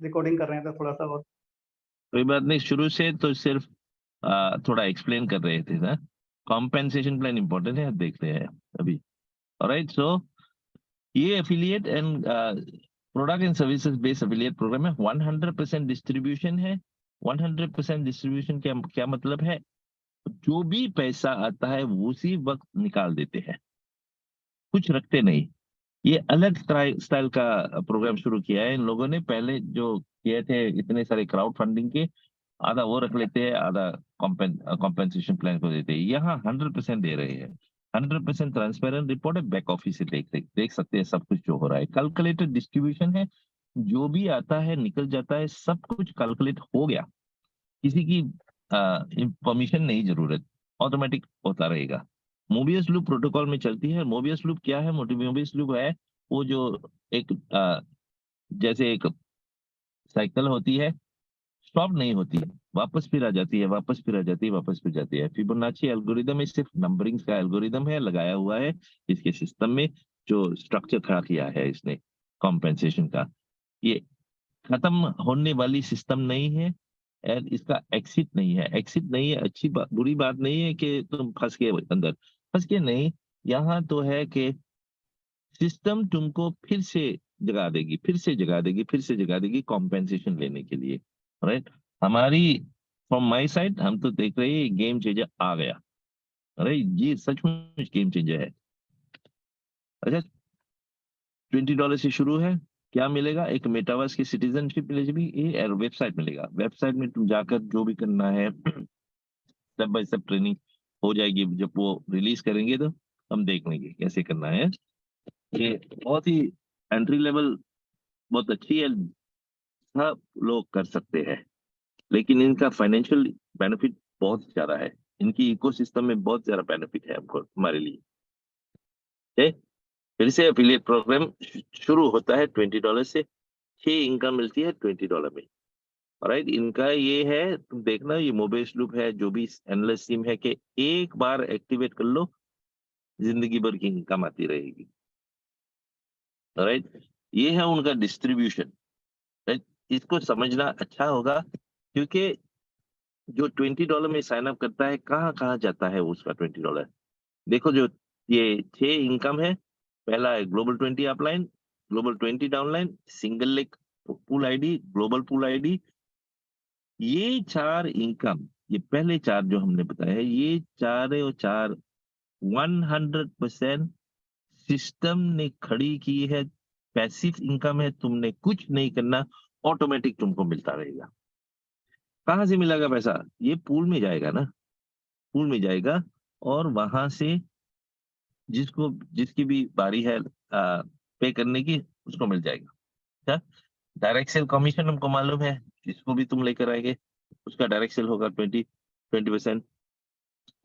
Recording कर रहे हैं तो थोड़ा सा और। कोई बात नहीं, शुरू से तो सिर्फ थोड़ा एक्सप्लेन कर रहे थे ना। कॉम्पेंसेशन प्लान इंपॉर्टेंट है, देखते हैं अभी। ऑलराइट, सो ये affiliate and product and services based affiliate programme है। 100% डिस्ट्रीब्यूशन है। 100% डिस्ट्रीब्यूशन क्या क्या मतलब है? जो भी पैसा आता है वो उसी वक्त निकाल देते हैं, कुछ रखते नहीं। ये अलग स्टाइल का प्रोग्राम शुरू किया है इन लोगों ने। पहले जो किए थे इतने सारे क्राउड फंडिंग के, आधा वो रख लेते हैं, आधा कॉम्पेंसेशन प्लान को देते हैं। यहाँ 100% दे रहे हैं। 100% ट्रांसपेरेंट रिपोर्ट है, बैक ऑफिस से देख सकते हैं सब कुछ जो हो रहा है। कैलकुलेटेड डिस्ट्रीब्यूशन है, जो भी आता है निकल जाता है, सब कुछ कैलकुलेट हो गया, किसी की परमिशन नहीं जरूरत, ऑटोमेटिक होता रहेगा। मोबियस लूप प्रोटोकॉल में चलती है। मोबियस लूप क्या है? मोबियस लूप है वो जो एक जैसे एक साइकिल होती है, स्टॉप नहीं होती, वापस फिर आ जाती है, वापस फिर आ जाती है, वापस फिर जाती है। फिबोनाची एल्गोरिदम में सिर्फ नंबरिंग का एल्गोरिदम है, लगाया हुआ है इसके सिस्टम में, जो स्ट्रक्चर खड़ा किया है इसने कॉम्पेंसेशन का। ये खत्म होने वाली सिस्टम नहीं है, और इसका एग्जिट नहीं है। एग्जिट नहीं है, अच्छी बात बुरी बात नहीं है कि तुम फंस गए अंदर, फंस के नहीं। यहाँ तो है कि सिस्टम तुमको फिर से जगा देगी, फिर से जगा देगी, फिर से जगा देगी कॉम्पेंसेशन लेने के लिए। राइट, हमारी फ्रॉम माई साइड हम तो देख रहे हैं गेम चेंजर आ गया। अरे ये सचमुच गेम चेंजर है। अच्छा, $20 से शुरू है। क्या मिलेगा? एक मेटावर्स की सिटीजनशिप मिलेगी, ये वेबसाइट मिलेगा। वेबसाइट में तुम जाकर जो भी करना है स्टेप बाय स्टेप ट्रेनिंग हो जाएगी। जब वो रिलीज करेंगे तो हम देख लेंगे कैसे करना है। ये बहुत ही एंट्री लेवल बहुत अच्छी है, सब लोग कर सकते हैं, लेकिन इनका फाइनेंशियल बेनिफिट बहुत ज्यादा है। इनकी इकोसिस्टम में बहुत ज्यादा बेनिफिट है हमको, हमारे लिए। ठीक? फिर से एफिलिएट प्रोग्राम शुरू होता है $20 से। 6 इनकम मिलती है $20 में। राइट, इनका ये है, तुम देखना, ये मोबाइल लूप है, जो भी एनालिस्ट सिम है, कि एक बार एक्टिवेट कर लो, जिंदगी भर की इनकम आती रहेगी। राइट, ये है उनका डिस्ट्रीब्यूशन। राइट, इसको समझना अच्छा होगा, क्योंकि जो $20 में साइन अप करता है, कहाँ कहाँ जाता है उसका $20। देखो, जो ये 6 इनकम है, पहला है global 20 upline, global 20 downline, single leg pool ID, global pool ID. ये 4 इनकम, ये पहले 4 जो हमने बताया है, ये चारे और चार 100% सिस्टम ने खड़ी की है। पैसिव इनकम है, तुमने कुछ नहीं करना, ऑटोमेटिक तुमको मिलता रहेगा। कहाँ से मिलेगा पैसा? ये पूल में जाएगा ना, पूल में जाएगा, और वहां से जिसको जिसकी भी बारी है पे करने की, उसको मिल जाएगा। क्या? डायरेक्ट सेल कमीशन हमको मालूम है, जिसको भी तुम लेकर आएंगे उसका डायरेक्ट सेल होगा 20%।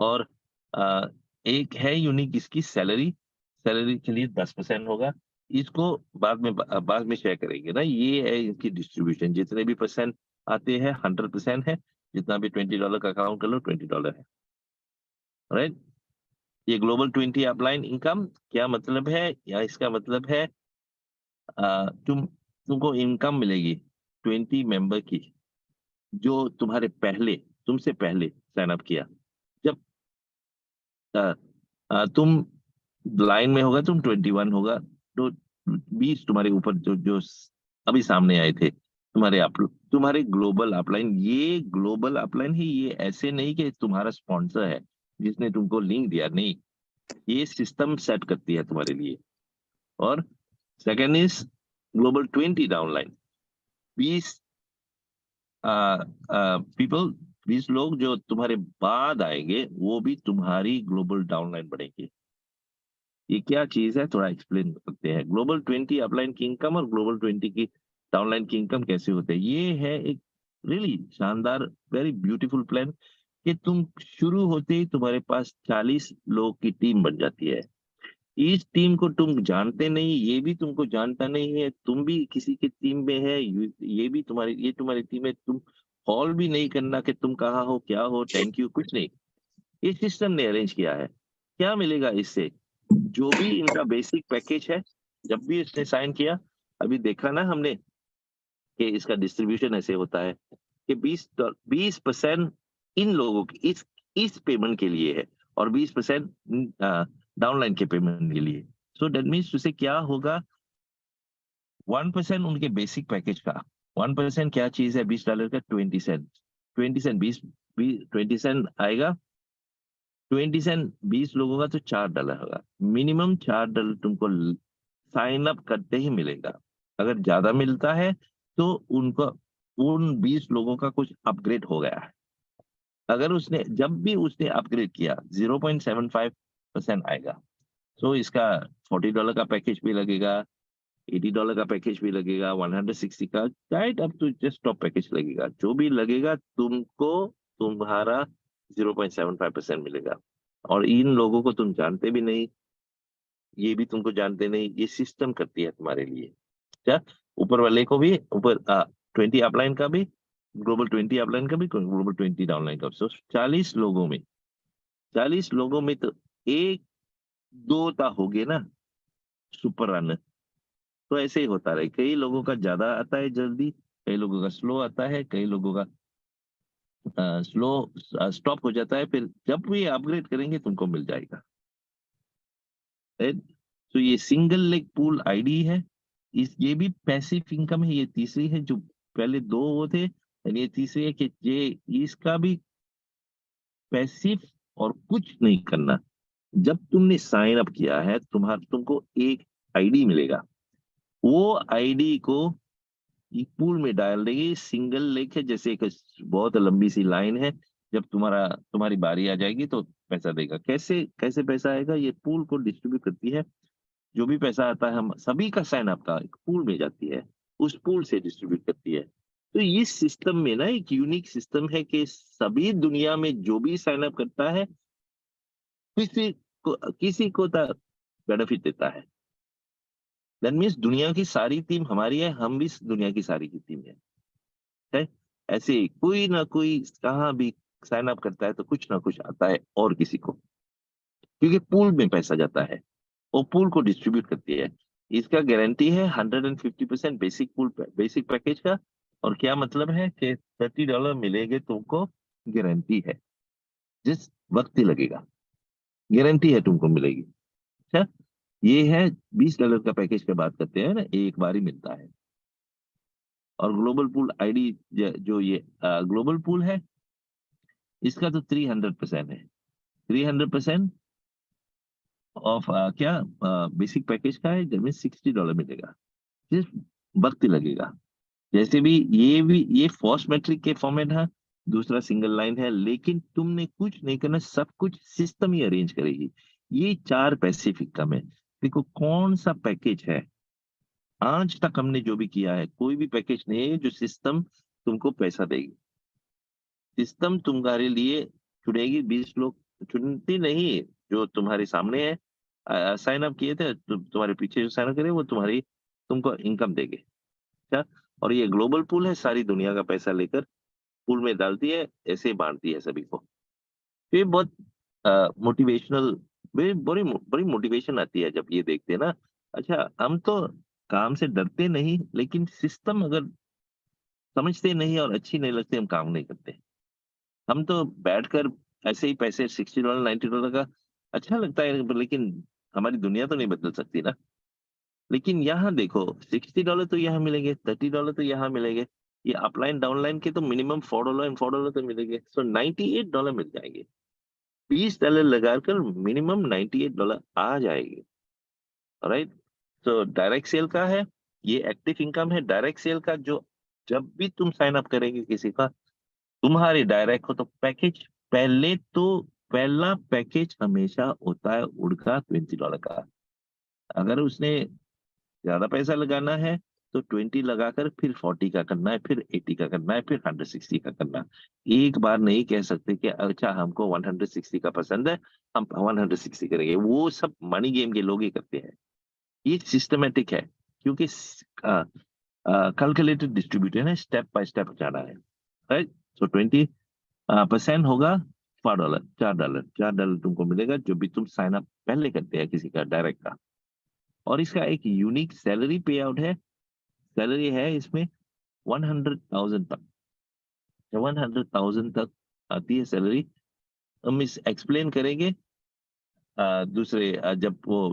और आ, एक है यूनिक, इसकी सैलरी, सैलरी के लिए 10% होगा। इसको बाद में शेयर करेंगे ना। ये है इसकी डिस्ट्रीब्यूशन, जितने भी परसेंट आते हैं 100% है। जितना भी $20 का काउंट कर लो, $20 है। राइट, ये ग्लोबल 20 अपलाइन इनकम क्या मतलब है? या इसका मतलब है तुमको इनकम मिलेगी 20 मेंबर की, जो तुमसे पहले साइन अप किया। जब अ, तुम लाइन में होगा, तुम 21 होगा, तो 20 तुम्हारे ऊपर जो जो अभी सामने आए थे, तुम्हारे ग्लोबल अपलाइन। ये ग्लोबल अपलाइन ही, ये ऐसे नहीं कि तुम्हारा स्पॉन्सर है जिसने तुमको लिंक दिया, नहीं, ये सिस्टम सेट करती है तुम्हारे लिए। और second is global 20 downline. 20 people, 20 लोग जो तुम्हारे बाद आएंगे, वो भी तुम्हारी ग्लोबल डाउनलाइन बढ़ेंगे। ये क्या चीज है, थोड़ा एक्सप्लेन करते हैं। ग्लोबल 20 अपलाइन की इनकम और ग्लोबल 20 की डाउनलाइन की इनकम कैसे होते हैं। ये है एक रियली शानदार, वेरी ब्यूटीफुल प्लान, कि तुम शुरू होते ही तुम्हारे पास 40 लोग की टीम बन जाती है। इस टीम को तुम जानते नहीं, ये भी तुमको जानता नहीं है, तुम भी किसी की टीम में है, ये तुम्हारी टीम है। तुम कॉल भी नहीं करना कि तुम कहाँ हो, क्या हो, थैंक यू, कुछ नहीं। ये सिस्टम ने अरेंज किया है। क्या मिलेगा इससे? जो भी इनका बेसिक पैकेज है, जब भी इसने साइन किया, अभी देखा ना हमने, कि इसका डिस्ट्रीब्यूशन ऐसे होता है कि 20% इन लोगों की इस पेमेंट के लिए है और 20% डाउनलाइन के पेमेंट के लिए। सो दैट मीन्स उसे क्या होगा, 1% उनके बेसिक पैकेज का, 1% क्या चीज है $20 का, 20 सेंट, 20 सेंट 20 आएगा, 20 सेंट 20 लोगों का तो $4 होगा। मिनिमम $4 तुमको साइन अप करते ही मिलेगा। अगर ज्यादा मिलता है तो उनको उन 20 लोगों का कुछ अपग्रेड हो गया है। अगर उसने जब भी उसने अपग्रेड किया 0.75% आएगा। सो इसका $40 का पैकेज भी लगेगा, $80 का पैकेज भी लगेगा, 160 का right up to just top package लगेगा। जो भी लगेगा तुमको तुम्हारा 0.75% मिलेगा। और इन लोगों को तुम जानते भी नहीं, ये भी तुमको जानते नहीं, ये सिस्टम करती है तुम्हारे लिए। क्या ऊपर वाले को भी, ऊपर 20 अपलाइन का भी, ग्लोबल 20 अपलाइन का भी, ग्लोबल 20 डाउनलाइन का भी। सो 40 लोगों में तो एक दो ता हो गए ना सुपर रनर। तो ऐसे ही होता रहे, कई लोगों का ज्यादा आता है जल्दी, कई लोगों का स्लो आता है, कई लोगों का स्लो स्टॉप हो जाता है। फिर जब भी अपग्रेड करेंगे तुमको मिल जाएगा। तो ये सिंगल लेग पूल आईडी है, इस ये भी पैसिव इनकम है। ये तीसरी है, जो पहले दो वो थे, और ये तीसरी है कि ये इसका भी पैसिव और कुछ नहीं करना। जब तुमने साइन अप किया है तुमको एक आईडी मिलेगा, वो आईडी को एक पूल में डाल देंगे। सिंगल लेग है, जैसे एक बहुत लंबी सी लाइन है। जब तुम्हारी बारी आ जाएगी तो पैसा देगा। कैसे कैसे पैसा आएगा, ये पूल को डिस्ट्रीब्यूट करती है। जो भी पैसा आता है हम सभी का साइन अप का एक पूल में जाती है, उस पूल से डिस्ट्रीब्यूट करती है। तो इस सिस्टम में ना एक यूनिक सिस्टम है कि सभी दुनिया में जो भी साइन अप करता है किसी को बेनिफिट देता है। दैट मीन्स दुनिया की सारी टीम हमारी है, हम भी इस दुनिया की सारी की टीम है। ऐसे ही कोई ना कोई कहाँ भी साइन अप करता है तो कुछ ना कुछ आता है और किसी को, क्योंकि पूल में पैसा जाता है, वो पूल को डिस्ट्रीब्यूट करती है। इसका गारंटी है 150% बेसिक पैकेज का। और क्या मतलब है कि $30 मिलेंगे तुमको, गारंटी है, जिस वक्त ही लगेगा गारंटी है तुमको मिलेगी। अच्छा, ये है $20 का पैकेज की बात करते हैं ना, एक बार ही मिलता है। और ग्लोबल पूल आईडी जो ये ग्लोबल पूल है, इसका तो 300% है। 300% ऑफ क्या बेसिक पैकेज का है, जब $60 मिलेगा, सिर्फ वक्त लगेगा। जैसे भी ये फर्स्ट मैट्रिक के फॉर्मेट है, दूसरा सिंगल लाइन है, लेकिन तुमने कुछ नहीं करना, सब कुछ सिस्टम ही अरेंज करेगी। ये 4 पैसिफिक कम है। देखो कौन सा पैकेज है, आज तक हमने जो भी किया है कोई भी पैकेज नहीं है जो सिस्टम तुमको पैसा देगी। सिस्टम तुम्हारे लिए चुनेगी, 20 लोग चुनती नहीं, जो तुम्हारे सामने है साइन अप किए थे, तुम्हारे पीछे जो साइन अप करे वो तुमको इनकम देंगे। अच्छा, और ये ग्लोबल पूल है, सारी दुनिया का पैसा लेकर पूल में डालती है, ऐसे ही बांटती है सभी को। तो ये बहुत मोटिवेशनल, बड़ी बड़ी बड़ी मोटिवेशन आती है जब ये देखते हैं ना। अच्छा, हम तो काम से डरते नहीं, लेकिन सिस्टम अगर समझते नहीं और अच्छी नहीं लगती, हम काम नहीं करते। हम तो बैठकर ऐसे ही पैसे $60 $90 का अच्छा लगता है, लेकिन हमारी दुनिया तो नहीं बदल सकती ना। लेकिन यहाँ देखो, $60 तो यहाँ मिलेंगे, $30 तो यहाँ मिलेंगे। ये अपलाइन डाउनलाइन के तो मिनिमम $4 तो मिलेंगे। सो $98 मिल जाएंगे। $20 लगाकर मिनिमम $98 आ जाएंगे। राइट। तो डायरेक्ट सेल का है, ये एक्टिव इनकम है डायरेक्ट सेल का। जो जब भी तुम साइन अप करेंगे किसी का, तुम्हारी डायरेक्ट हो तो पैकेज, पहला पैकेज हमेशा होता है उड़ का $20 का। अगर उसने ज्यादा पैसा लगाना है तो 20 लगाकर फिर 40 का करना है, फिर 80 का करना है, फिर 160 का करना है। एक बार नहीं कह सकते कि अच्छा हमको 160 का पसंद है, हम 160 करेंगे। वो सब मनी गेम के लोग ही करते हैं। ये सिस्टमेटिक है, क्योंकि कैलकुलेटेड डिस्ट्रीब्यूटेड है, स्टेप बाय स्टेप जाना है। राइट। सो 20% होगा $4, $4 तुमको मिलेगा, जो भी तुम साइन अप पहले करते हैं किसी का डायरेक्ट का। और इसका एक यूनिक सैलरी पे आउट है, सैलरी है इसमें 100,000 तक, 100,000 तक आती है सैलरी। हम इस एक्सप्लेन करेंगे दूसरे जब वो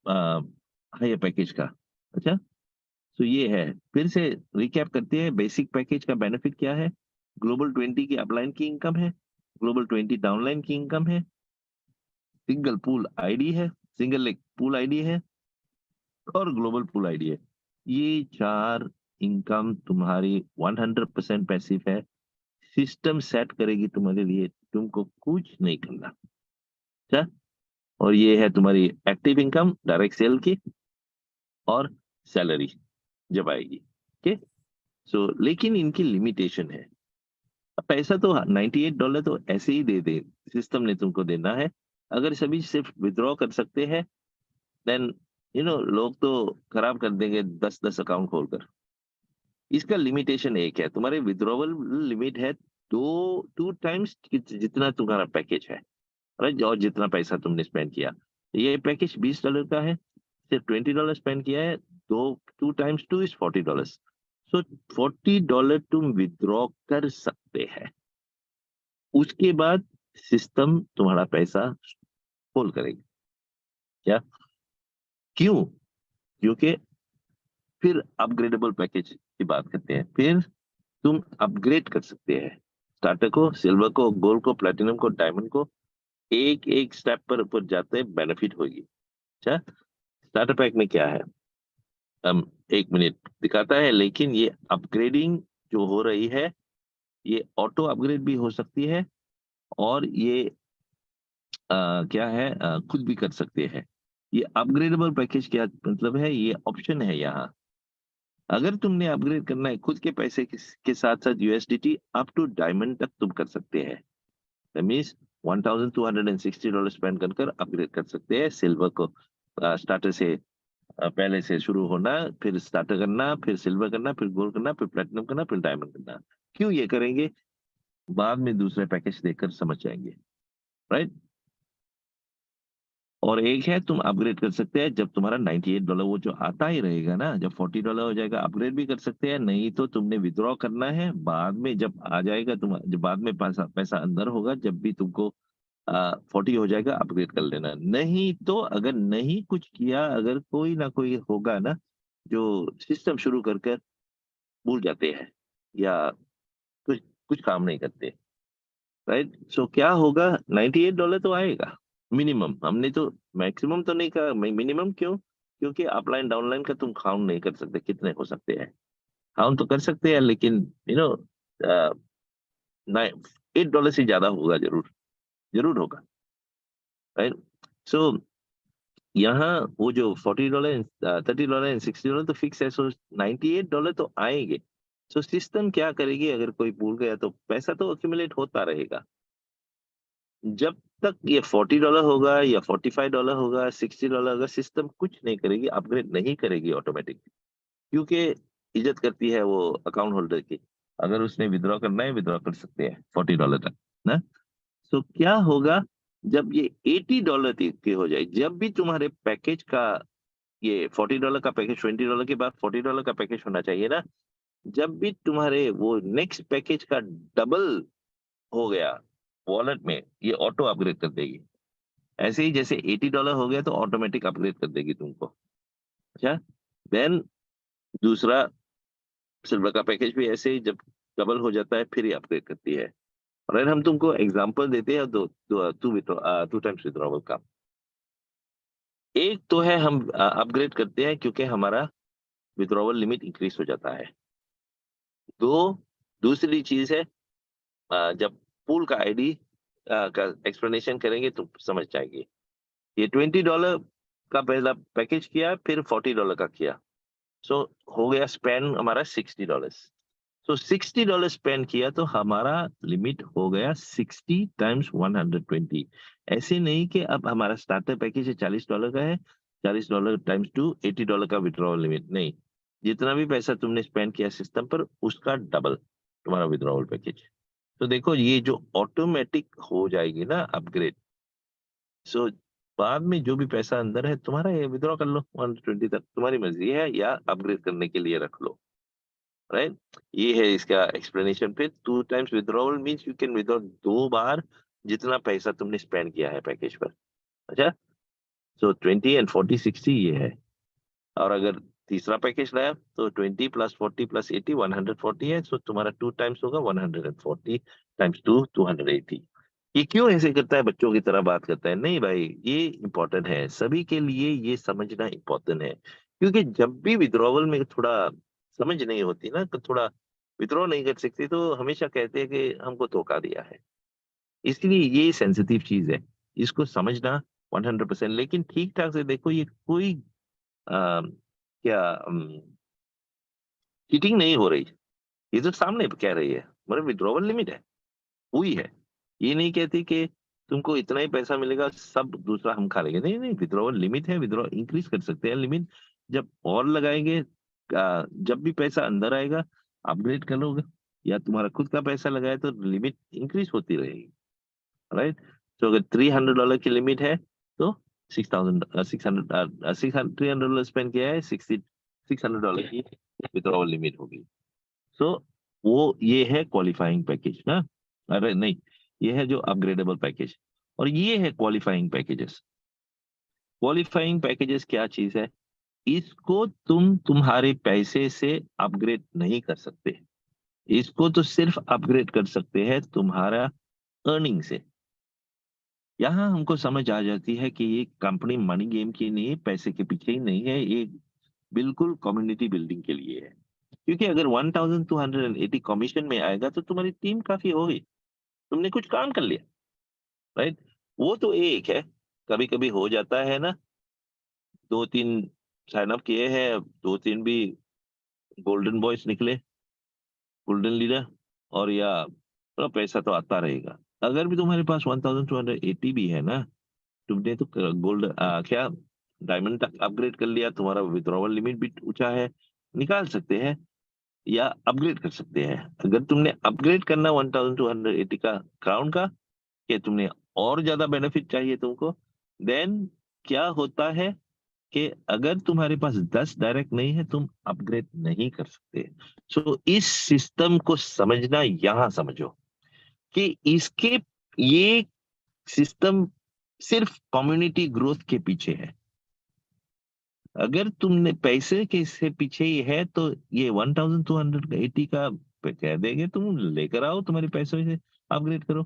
हायर पैकेज का। अच्छा, तो ये है, फिर से रिकैप करते हैं, बेसिक पैकेज का बेनिफिट क्या है। ग्लोबल 20 की अपलाइन की इनकम है, ग्लोबल 20 डाउनलाइन की इनकम है, सिंगल पूल आईडी है, सिंगल लेग पूल आईडी है, और ग्लोबल पूल आईडी है। ये चार इनकम तुम्हारी 100% पैसिव है। सिस्टम सेट करेगी तुम्हारे लिए, तुमको कुछ नहीं करना। अच्छा, और ये है तुम्हारी एक्टिव इनकम डायरेक्ट सेल की, और सैलरी जब आएगी। ओके, सो लेकिन इनकी लिमिटेशन है। पैसा तो $98 तो ऐसे ही दे दे, सिस्टम ने तुमको देना है। अगर सभी सिर्फ विड्रॉ कर सकते हैं, देन लोग तो खराब कर देंगे 10-10 अकाउंट खोलकर। इसका लिमिटेशन एक है, तुम्हारे विड्रॉवल लिमिट है टू टाइम्स जितना तुम्हारा पैकेज है, राइट, और जितना पैसा तुमने स्पेंड किया। ये पैकेज $20 का है, सिर्फ $20 स्पेंड किया है, दो 2 टाइम्स 2 इज $40। सो $40 तुम विड्रॉ कर सकते हैं। उसके बाद सिस्टम तुम्हारा पैसा होल्ड करेगी। क्या? क्यों? क्योंकि फिर अपग्रेडेबल पैकेज की बात करते हैं, फिर तुम अपग्रेड कर सकते हैं स्टार्टर को, सिल्वर को, गोल्ड को, प्लेटिनम को, डायमंड को। एक एक स्टेप पर ऊपर जाते बेनिफिट होगी। अच्छा, स्टार्टर पैक में क्या है, हम 1 मिनट दिखाता है, लेकिन ये अपग्रेडिंग जो हो रही है, ये ऑटो अपग्रेड भी हो सकती है, और ये क्या है, खुद भी कर सकते हैं। ये अपग्रेडेबल पैकेज क्या मतलब है, ये ऑप्शन है यहाँ। अगर तुमने अपग्रेड करना है खुद के पैसे के साथ साथ यूएसडीटी अप टू डायमंड तक तुम कर सकते हैं। दैट मींस $1,260 स्पेंड कर अपग्रेड कर सकते हैं सिल्वर को। स्टार्टर से पहले से शुरू होना, फिर स्टार्टर करना, फिर सिल्वर करना, फिर गोल्ड करना, फिर प्लेटिनम करना, फिर डायमंड करना। क्यों ये करेंगे, बाद में दूसरे पैकेज देखकर समझ जाएंगे, राइट। और एक है तुम अपग्रेड कर सकते हैं जब तुम्हारा $98 वो जो आता ही रहेगा ना, जब $40 हो जाएगा अपग्रेड भी कर सकते हैं। नहीं तो तुमने विड्रॉ करना है, बाद में जब आ जाएगा तुम, जब बाद में पैसा पैसा अंदर होगा, जब भी तुमको 40 हो जाएगा अपग्रेड कर लेना। नहीं तो अगर नहीं कुछ किया, अगर कोई ना कोई होगा ना जो सिस्टम शुरू कर भूल जाते हैं, या कुछ कुछ काम नहीं करते, राइट। सो क्या होगा, $98 तो आएगा मिनिमम। हमने तो मैक्सिमम तो नहीं कहा, मिनिमम क्यों, क्योंकि अपलाइन डाउनलाइन का तुम काउंट नहीं कर सकते कितने हो सकते हैं। काउंट तो कर सकते हैं, लेकिन यू नो $8 से ज्यादा होगा, जरूर जरूर होगा, राइट। सो यहाँ वो जो $40, $30 एंड $60 तो फिक्स है, सो $98 तो आएंगे। सो सिस्टम क्या करेगी, अगर कोई भूल गया तो पैसा तो एक्यूमुलेट होता रहेगा। जब तक ये $40 होगा या $45 होगा, $60, अगर सिस्टम कुछ नहीं करेगी, अपग्रेड नहीं करेगी ऑटोमेटिक, क्योंकि इज्जत करती है वो अकाउंट होल्डर की। अगर उसने विड्रॉ करना है, विड्रॉ कर सकते हैं $40 तक ना। तो क्या होगा, जब ये $80 की हो जाए, जब भी तुम्हारे पैकेज का, ये $40 का पैकेज, $20 के बाद $40 का पैकेज होना चाहिए ना, जब भी तुम्हारे वो नेक्स्ट पैकेज का डबल हो गया वॉलेट में, ये ऑटो अपग्रेड कर देगी। ऐसे ही जैसे $80 हो गया तो ऑटोमेटिक अपग्रेड कर देगी तुमको। अच्छा, देन दूसरा सिल्वर का पैकेज भी ऐसे ही जब डबल हो जाता है, फिर ही अपग्रेड करती है। और अगर हम तुमको एग्जांपल देते हैं दो, टू टाइम्स विड्रॉवल का। एक तो है हम अपग्रेड करते हैं क्योंकि हमारा विड्रॉवल लिमिट इंक्रीज हो जाता है। दो, दूसरी चीज है, जब पूल का आईडी का एक्सप्लेनेशन करेंगे तो समझ जाएंगे। ये $20 का पहला पैकेज किया, फिर $40 का किया, सो हो गया स्पेंड हमारा $60। सो $60 स्पेंड किया तो हमारा लिमिट हो गया 60 टाइम्स 120। ऐसे नहीं कि अब हमारा स्टार्टर पैकेज है $40 का है, $40 टाइम्स टू $80 का विड्रॉवल लिमिट नहीं। जितना भी पैसा तुमने स्पेंड किया सिस्टम पर, उसका डबल तुम्हारा विड्रॉवल पैकेज। तो देखो, ये जो ऑटोमेटिक हो जाएगी ना अपग्रेड, सो बाद में जो भी पैसा अंदर है तुम्हारा, ये विड्रॉ कर लो 120 तक, तुम्हारी मर्जी है, या अपग्रेड करने के लिए रख लो। राइट? ये है इसका एक्सप्लेनेशन। फिर 2 times withdrawal means you can withdraw 2 बार जितना पैसा तुमने स्पेंड किया है पैकेज पर। अच्छा? सो 20 एंड 40 60 ये है। और अगर तीसरा पैकेज लाया तो 20 प्लस 40 प्लस 80 140 है, सो तुम्हारा 2 टाइम्स होगा 140 टाइम्स 2 280। ये क्यों ऐसे करता है, बच्चों की तरह बात करता है? नहीं भाई, ये इंपॉर्टेंट है, सभी के लिए ये समझना इंपॉर्टेंट है। क्योंकि जब भी विड्रॉवल में थोड़ा समझ नहीं होती ना, तो थोड़ा विथड्रॉ नहीं कर सकते, तो हमेशा कहते हैं कि हमको धोखा दिया है। इसलिए ये सेंसिटिव चीज है, इसको समझना 100%। लेकिन ठीक ठाक से देखो, ये कोई अ, क्या चीटिंग नहीं हो रही। ये तो सामने कह रही है, मतलब विड्रॉवल लिमिट है, हुई है। ये नहीं कहती कि तुमको इतना ही पैसा मिलेगा, सब दूसरा हम खा लेंगे। नहीं, नहीं, विड्रॉवल लिमिट है, विड्रॉ इंक्रीज कर सकते हैं लिमिट। जब और लगाएँगे, जब भी पैसा अंदर आएगा, अपग्रेड कर लोगे, या तुम्हारा खुद का पैसा लगाए तो लिमिट इंक्रीज होती रहेगी, राइट? तो अगर $300 की लिमिट है, तो 6000 600 $300 स्पेंड किया है, 600 की विथड्रॉवल लिमिट होगी। सो वो ये है क्वालिफाइंग पैकेज ना। अरे नहीं, ये है जो अपग्रेडेबल पैकेज, और ये है क्वालिफाइंग पैकेजेस। क्वालिफाइंग पैकेजेस क्या चीज है? इसको तुम तुम्हारे पैसे से अपग्रेड नहीं कर सकते। इसको तो सिर्फ अपग्रेड कर सकते हैं तुम्हारा अर्निंग से। यहाँ हमको समझ आ जाती है कि ये कंपनी मनी गेम की नहीं है, पैसे के पीछे ही नहीं है, ये बिल्कुल कम्युनिटी बिल्डिंग के लिए है। क्योंकि अगर 1280 कमीशन में आएगा तो तुम्हारी टीम काफी होगी, तुमने कुछ काम कर लिया, राइट? वो तो एक है, कभी कभी हो जाता है ना, 2-3 साइन अप किए हैं, 2-3 भी गोल्डन बॉयज निकले, गोल्डन लीडर, और या तो पैसा तो आता रहेगा। अगर भी तुम्हारे पास 1280 भी है ना, तुमने तो गोल्ड क्या डायमंड तक अपग्रेड कर लिया, तुम्हारा विथड्रॉवल लिमिट भी ऊंचा है, निकाल सकते हैं या अपग्रेड कर सकते हैं। अगर तुमने अपग्रेड करना 1280 का क्राउन का, कि तुमने और ज्यादा बेनिफिट चाहिए तुमको, देन क्या होता है कि अगर तुम्हारे पास 10 डायरेक्ट नहीं है, तुम अपग्रेड नहीं कर सकते। सो इस सिस्टम को समझना, यहां समझो कि इसके ये सिस्टम सिर्फ कम्युनिटी ग्रोथ के पीछे है। अगर तुमने पैसे के से पीछे ही है, तो ये 1280 का कह देंगे तुम लेकर आओ, तुम्हारे पैसों से अपग्रेड करो।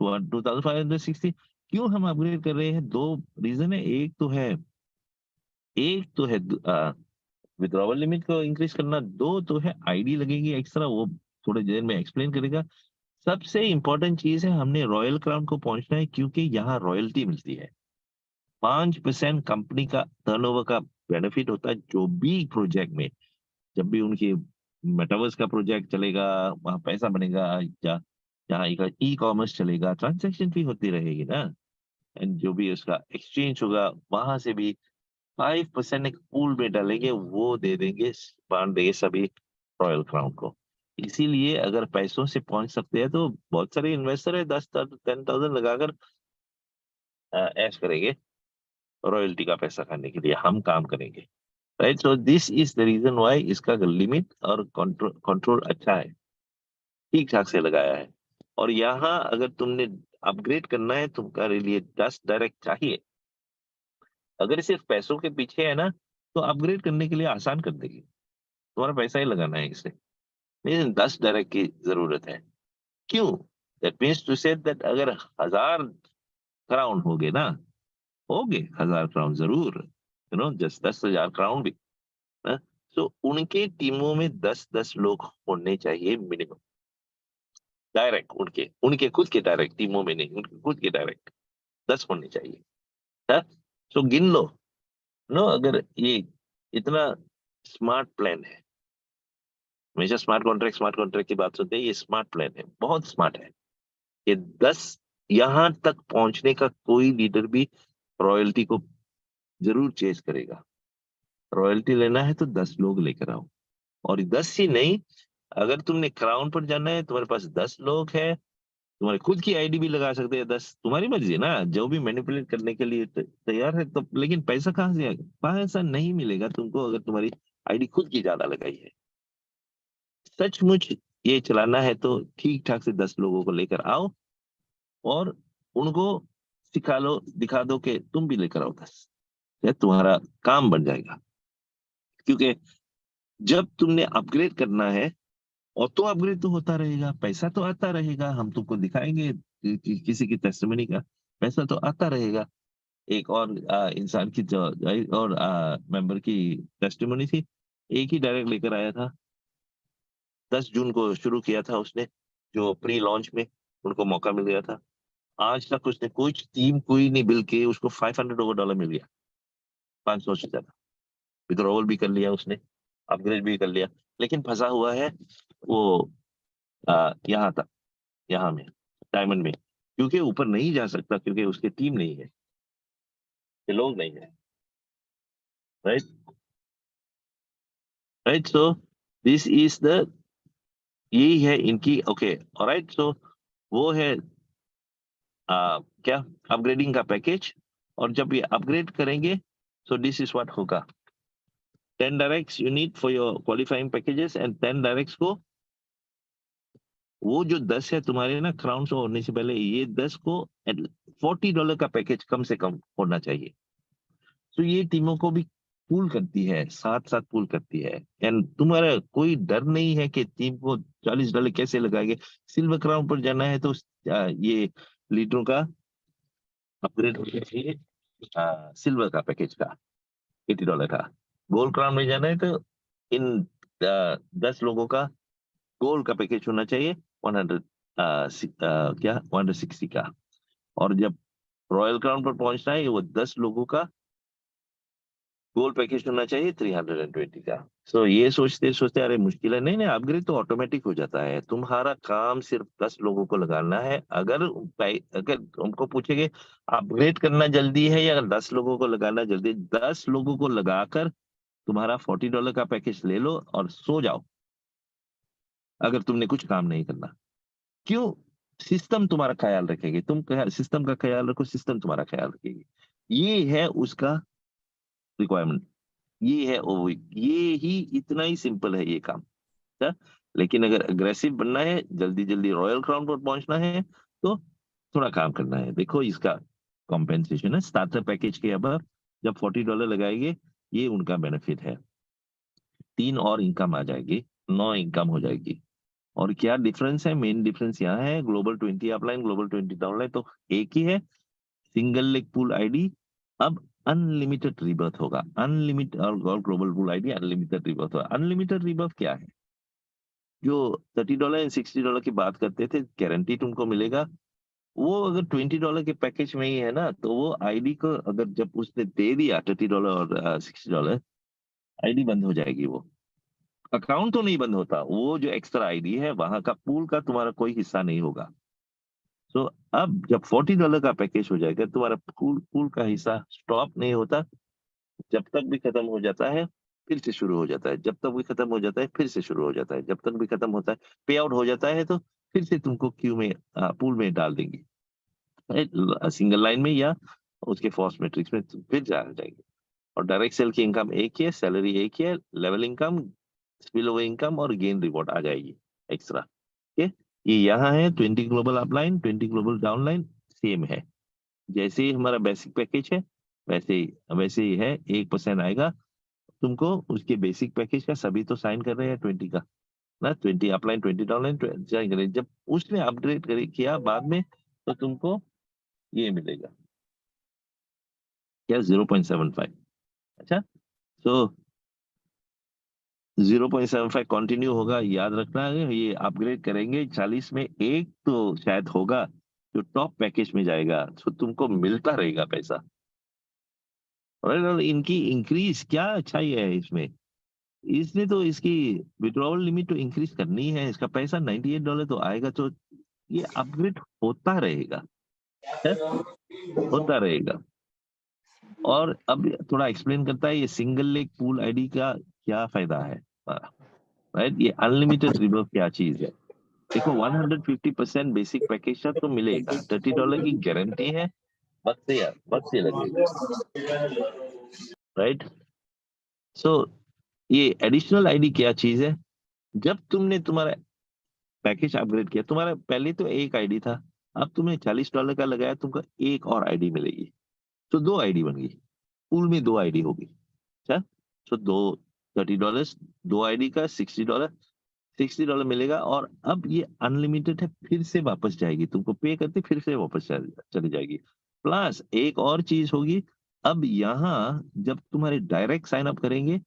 2560 क्यों हम अपग्रेड कर रहे हैं? दो रीजन है। एक तो है विड्रॉवल लिमिट को इंक्रीज करना, दो तो है आईडी लगेगी एक्स्ट्रा, वो थोड़ी देर में एक्सप्लेन करेगा। सबसे इंपॉर्टेंट चीज है, हमने रॉयल क्राउन को पहुंचना है, क्योंकि यहाँ रॉयल्टी मिलती है। 5% कंपनी का टर्नओवर का बेनिफिट होता है, जो भी प्रोजेक्ट में, जब भी उनकी मेटावर्स का प्रोजेक्ट चलेगा, वहां पैसा बनेगा, या जहाँ ई कॉमर्स चलेगा, ट्रांजेक्शन फी होती रहेगी ना, एंड जो भी उसका एक्सचेंज होगा, वहां से भी 5% एक पूल में डालेंगे, वो दे देंगे, बांट देंगे सभी रॉयल क्राउन को। इसीलिए अगर पैसों से पहुंच सकते हैं, तो बहुत सारे इन्वेस्टर है 10,000 लगाकर ऐश करेंगे, रॉयल्टी का पैसा खाने के लिए हम काम करेंगे, right? So this is the reason why इसका लिमिट और कंट्रोल कंट्रोल अच्छा है, ठीक ठाक से लगाया है। और यहाँ अगर तुमने अपग्रेड करना है, तुम्हारे लिए 10 डायरेक्ट चाहिए, अगर सिर्फ पैसों के पीछे है ना, तो अपग्रेड करने के लिए आसान कर देगी, तुम्हारा पैसा ही लगाना है इसे। लेकिन 10 डायरेक्ट की जरूरत है। क्यों? That means to say that अगर 1000 क्राउन हो गए ना, हो गए 1000 क्राउन जरूर, जस्ट 10,000 क्राउन भी, ना, तो उनके टीमों में 10-10 लोग होने चाहिए मिनिमम, डायरेक्ट उनके उनके खुद के डायरेक्ट टीमों में नहीं, उनके खुद के डायरेक्ट 10 होने चाहिए। हाँ? सो गिन लो, नो, अगर ये इतना स्मार्ट प्लान है, हमेशा स्मार्ट कॉन्ट्रैक्ट की बात सुनते हैं, ये स्मार्ट प्लान है, बहुत स्मार्ट है। ये 10 यहां तक पहुंचने का कोई लीडर भी रॉयल्टी को जरूर चेज करेगा। रॉयल्टी लेना है तो 10 लोग लेकर आओ। और 10 ही नहीं, अगर तुमने क्राउन पर जाना है, तुम्हारे पास 10 लोग है, तुम्हारे खुद की आईडी भी लगा सकते हैं 10, तुम्हारी मर्जी है ना, जो भी मैनिपुलेट करने के लिए तैयार है। तो लेकिन पैसा कहाँ से आएगा? पैसा नहीं मिलेगा तुमको अगर तुम्हारी आईडी खुद की ज्यादा लगाई है। सचमुच ये चलाना है तो ठीक ठाक से 10 लोगों को लेकर आओ और उनको सिखा लो, दिखा दो कि तुम भी लेकर आओ 10, या तुम्हारा काम बन जाएगा। क्योंकि जब तुमने अपग्रेड करना है, और तो अपग्रेड तो होता रहेगा, पैसा तो आता रहेगा, हम तुमको दिखाएंगे किसी की टेस्टिमनी का पैसा तो आता रहेगा। एक और इंसान की जो और मेंबर की टेस्टिमनी थी, एक ही डायरेक्ट लेकर आया था, 10 जून को शुरू किया था उसने, जो प्री लॉन्च में उनको मौका मिल गया था। आज तक उसने कुछ टीम कोई नहीं बिल के उसको $500 मिल गया, 500 से ज्यादा। विड्रॉवल भी कर लिया उसने, अपग्रेड भी कर लिया, लेकिन फंसा हुआ है वो यहाँ तक, यहाँ में, डायमंड में, क्योंकि ऊपर नहीं जा सकता, क्योंकि उसकी टीम नहीं है, ये लोग नहीं है। Right, right. So this is the, यही है इनकी। Okay, alright. सो वो है क्या, अपग्रेडिंग का पैकेज। और जब ये अपग्रेड करेंगे, सो दिस इज व्हाट होगा। 10 directs you need for your qualifying packages, and 10 directs को, वो जो 10 है तुम्हारे ना क्राउन शो होने से पहले, ये 10 को $40 का पैकेज कम से कम होना चाहिए। तो ये टीमों को भी पूल करती है, साथ साथ पूल करती है, एंड तुम्हारा कोई डर नहीं है कि टीम को $40 कैसे लगाएंगे। सिल्वर क्राउन पर जाना है तो ये लीडरों का अपग्रेड होना चाहिए सिल्वर का पैकेज का, $80 का। गोल्ड क्राउन में जाना है तो इन 10 लोगों का गोल्ड का पैकेज होना चाहिए, 100 क्या 160 का। और जब रॉयल क्राउन पर पहुंचना है, वो 10 लोगों का गोल्ड पैकेज होना चाहिए, 320 का। सो ये सोचते सोचते अरे मुश्किल है, नहीं नहीं, अपग्रेड तो ऑटोमेटिक हो जाता है। तुम्हारा काम सिर्फ 10 लोगों को लगाना है। अगर उनको पूछेंगे अपग्रेड करना जल्दी है या 10 लोगों को लगाना जल्दी, 10 लोगों को लगाकर तुम्हारा $40 का पैकेज ले लो और सो जाओ, अगर तुमने कुछ काम नहीं करना। क्यों? सिस्टम तुम्हारा ख्याल रखेगी, सिस्टम का ख्याल रखो, सिस्टम तुम्हारा ख्याल रखेगी। ये है उसका रिक्वायरमेंट, ये है ओ, ये ही, इतना ही सिंपल है ये काम। क्या? लेकिन अगर अग्रेसिव बनना है, जल्दी जल्दी रॉयल क्राउन पर पहुंचना है, तो थोड़ा काम करना है। देखो इसका कॉम्पेंसेशन है स्टार्टर पैकेज के अब, जब $40 लगाएंगे, ये उनका बेनिफिट है। 3 और इनकम आ जाएगी, 9 इनकम हो जाएगी। और क्या डिफरेंस है? मेन डिफरेंस यहाँ है, ग्लोबल 20 अपलाइन, ग्लोबल 20 डाउनलाइन तो एक ही है। सिंगल लेग पूल आईडी अब अनलिमिटेड रिबर्थ होगा, अनलिमिटेड, और global pool ID unlimited rebirth होगा। अनलिमिटेड रिबर्थ क्या है? जो $30 एंड $60 की बात करते थे, गारंटी तुमको मिलेगा, वो अगर $20 के पैकेज में ही है ना, तो वो आईडी को अगर जब उसने दे दिया $30 और $60, आईडी बंद हो जाएगी। वो अकाउंट तो नहीं बंद होता, वो जो एक्स्ट्रा आईडी है वहां का पूल का तुम्हारा कोई हिस्सा नहीं होगा। सो अब जब $40 का पैकेज हो जाएगा, तुम्हारा पूल पूल का हिस्सा स्टॉप नहीं होता, जब तक भी खत्म हो जाता है फिर से शुरू हो जाता है, जब तक भी खत्म हो जाता है फिर से शुरू हो जाता है, जब तक भी खत्म होता है, पे आउट हो जाता है तो फिर से तुमको क्यू में पूल में डाल देंगे, सिंगल लाइन में या उसके फॉर्स मैट्रिक्स में फिर जाएंगे। और डायरेक्ट सेल की इनकम एक ही है, सैलरी एक ही है, level income, spill over income और गेन रिवॉर्ड आ जाएगी एक्स्ट्रा। ठीक है, ये यहाँ है 20 global upline, 20 global downline, same है। जैसे ही हमारा बेसिक पैकेज है, वैसे ही है, 1% आएगा तुमको उसके बेसिक पैकेज का। सभी तो साइन कर रहे हैं 20 का ना, 20 अपलाइन 20 डाउनलाइन साइन कर रहे हैं। जब उसने अपग्रेड किया बाद में, तो तुमको ये मिलेगा क्या, 0.75। अच्छा, सो 0.75 कंटिन्यू होगा, याद रखना है। ये अपग्रेड करेंगे 40 में, एक तो शायद होगा जो टॉप पैकेज में जाएगा, तो तुमको मिलता रहेगा पैसा। और इनकी इंक्रीज क्या अच्छाई है इसमें, इसने तो इसकी विड्रॉवल लिमिट तो इंक्रीज करनी है, इसका पैसा $98 तो आएगा, तो ये अपग्रेड होता रहेगा, है? होता रहेगा। और अब थोड़ा एक्सप्लेन करता है ये सिंगल लेग पूल आईडी का क्या फायदा है, राइट? ये अनलिमिटेड रिवर्स क्या चीज है? देखो 150% बेसिक पैकेज का तो मिलेगा, $30 की गारंटी है, वक्त से यार, वक्त से लगेगा, राइट? सो ये एडिशनल आईडी क्या चीज है? जब तुमने तुम्हारा पैकेज अपग्रेड किया, तुम्हारा पहले तो एक आईडी था, अब तुमने $40 का लगाया, तुमको एक और आईडी मिलेगी, तो दो आईडी बन गई, पूल में दो आईडी होगी। अच्छा, तो दो $30, दो आईडी का $60 मिलेगा, और अब ये अनलिमिटेड है, फिर से वापस जाएगी, तुमको पे करते फिर से वापस चली जाएगी। प्लस एक और चीज होगी, अब यहाँ जब तुम्हारे डायरेक्ट साइन अप करेंगे,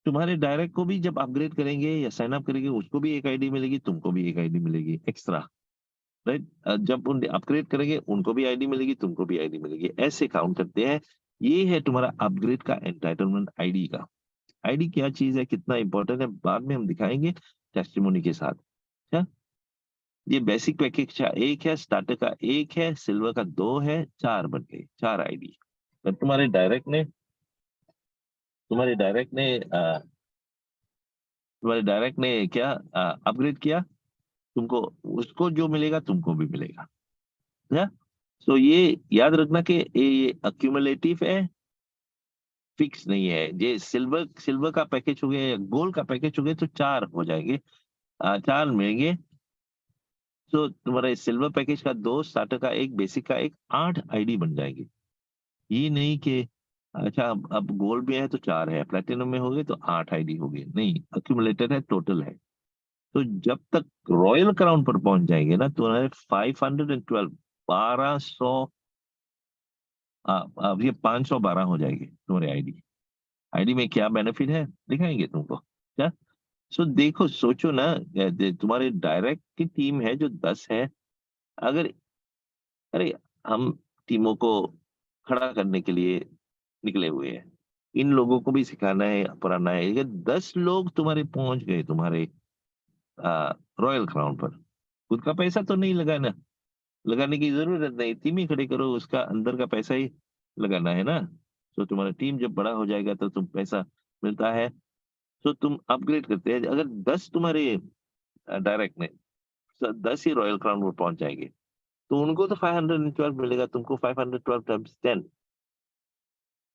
तुम्हारे डायरेक्ट को भी जब अपग्रेड करेंगे या साइन अप करेंगे, उसको भी एक आईडी मिलेगी, तुमको भी एक आईडी मिलेगी एक्स्ट्रा, राइट। जब उन अपग्रेड करेंगे, उनको भी आईडी मिलेगी, तुमको भी आईडी मिलेगी, ऐसे काउंट करते हैं। ये है तुम्हारा अपग्रेड का एंटाइटलमेंट आईडी का। आईडी क्या चीज है, कितना इंपॉर्टेंट है, बाद में हम दिखाएंगे टेस्टिमोनी के साथ। अच्छा, ये बेसिक पैकेज का एक है, स्टार्टर का एक है, सिल्वर का दो है, चार बन गए, चार आईडी। तो तुम्हारे डायरेक्ट ने क्या अपग्रेड किया, तुमको उसको जो मिलेगा तुमको भी मिलेगा। है, तो ये याद रखना कि ये अक्यूमुलेटिव है, फिक्स नहीं है। ये सिल्वर का पैकेज हो गया या गोल्ड का पैकेज हो गया तो चार हो जाएंगे, चार मिलेंगे। तो तुम्हारे सिल्वर पैकेज का दो, स्टार्टर का एक, बेसिक का एक, आठ आईडी बन जाएगी। ये नहीं कि अच्छा अब गोल्ड में है तो चार है, प्लेटिनम में हो गए तो आठ आईडी हो गई, नहीं, अक्यूमुलेटेड है, टोटल है। तो जब तक रॉयल क्राउन पर पहुंच जाएंगे ना, तुम्हारे 512, 1200, अब ये 512 हो जाएगी तुम्हारी आईडी। आईडी में क्या बेनिफिट है दिखाएंगे तुमको, क्या। सो देखो, सोचो ना, तुम्हारे डायरेक्ट की टीम है जो 10 है, अगर, अरे, हम टीमों को खड़ा करने के लिए निकले हुए हैं, इन लोगों को भी सिखाना है, पढ़ाना है। ये 10 लोग तुम्हारे पहुंच गए तुम्हारे रॉयल क्राउन पर, खुद का पैसा तो नहीं लगाना, लगाने की जरूरत नहीं, टीम ही खड़े करो, उसका अंदर का पैसा ही लगाना है ना। तो तुम्हारा टीम जब बड़ा हो जाएगा तो तुम पैसा मिलता है, तो तुम अपग्रेड करते हैं। अगर 10 तुम्हारे डायरेक्ट में 10 ही रॉयल क्राउन पर पहुंच जाएंगे, तो उनको तो 512 मिलेगा, तुमको 512 टाइम्स 10,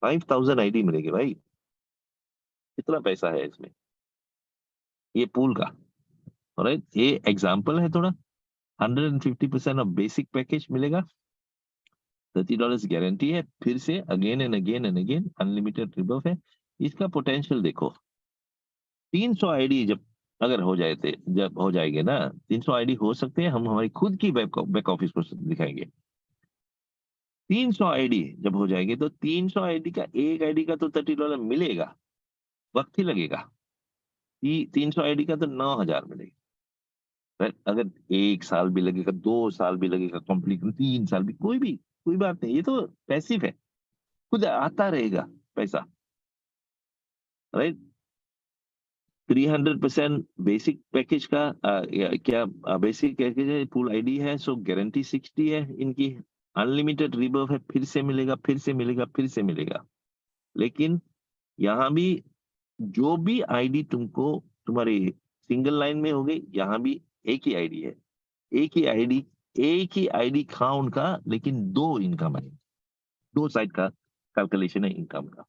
5000 आईडी मिलेगी भाई। कितना पैसा है इसमें, ये पूल का। राइट, ये एग्जाम्पल है थोड़ा। 150% ऑफ बेसिक पैकेज मिलेगा, $30 गारंटी है, फिर से again and again and again, unlimited रिबफ है। इसका पोटेंशियल देखो, 300 आईडी जब अगर हो जाए थे, जब हो जाएंगे ना 300 आईडी हो सकते हैं, हम हमारी खुद की बैक ऑफिस को दिखाएंगे। 300 आईडी जब हो जाएंगे तो 300 आईडी का एक आईडी का तो $30 मिलेगा, वक्त ही लगेगा। 300 आईडी का तो 9,000 मिलेगा। Right? अगर एक साल भी लगेगा, 2 साल भी लगेगा कंप्लीट, 3 साल भी, कोई बात नहीं, ये तो पैसिव है, खुद आता रहेगा पैसा। राइट, 300% बेसिक पैकेज का क्या बेसिक पैकेज है, फुल आईडी है, सो गारंटी 60 है इनकी, अनलिमिटेड रिबर्व है, फिर से मिलेगा, फिर से मिलेगा, फिर से मिलेगा। लेकिन यहाँ भी जो भी आईडी तुमको तुम्हारी सिंगल लाइन में होगी, यहाँ भी एक ही आईडी है, एक ही आईडी, एक ही आईडी था उनका, लेकिन दो इनकम है, दो साइड का कैलकुलेशन है इनकम का।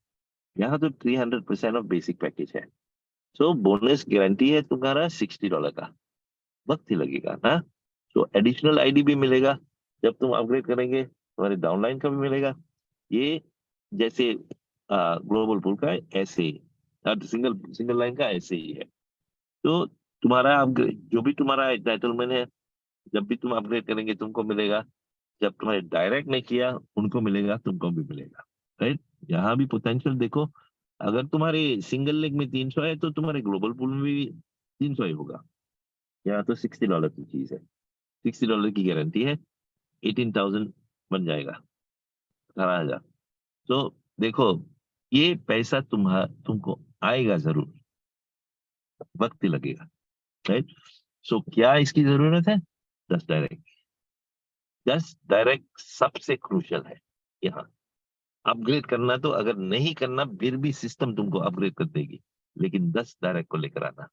यहाँ तो 300% ऑफ बेसिक पैकेज है। सो बोनस गारंटी है तुम्हारा $60 का, वक्त ही लगेगा ना। तो एडिशनल आईडी भी मिलेगा जब तुम अपग्रेड करेंगे, तुम्हारे डाउनलाइन का भी मिलेगा। ये जैसे ग्लोबल पूल का है, ऐसे ही सिंगल सिंगल लाइन का ऐसे ही है। तो तुम्हारा अपग्रेड, जो भी तुम्हारा एंटाइटलमेंट है, जब भी तुम अपग्रेड करेंगे तुमको मिलेगा, जब तुम्हारे डायरेक्ट ने किया उनको मिलेगा, तुमको भी मिलेगा। राइट, यहाँ भी पोटेंशियल देखो, अगर तुम्हारे सिंगल लेग में 300 है तो तुम्हारे ग्लोबल पूल में भी 300 ही होगा। यहाँ तो $60 की चीज है, $60 की गारंटी है, 18,000 बन जाएगा, 18,000। तो देखो, ये पैसा तुमको आएगा जरूर, वक्त ही लगेगा। राइट, सो क्या इसकी जरूरत है, 10 डायरेक्ट। 10 डायरेक्ट सबसे क्रूशियल है यहाँ। अपग्रेड करना तो अगर नहीं करना फिर भी सिस्टम तुमको अपग्रेड कर देगी, लेकिन 10 डायरेक्ट को लेकर आना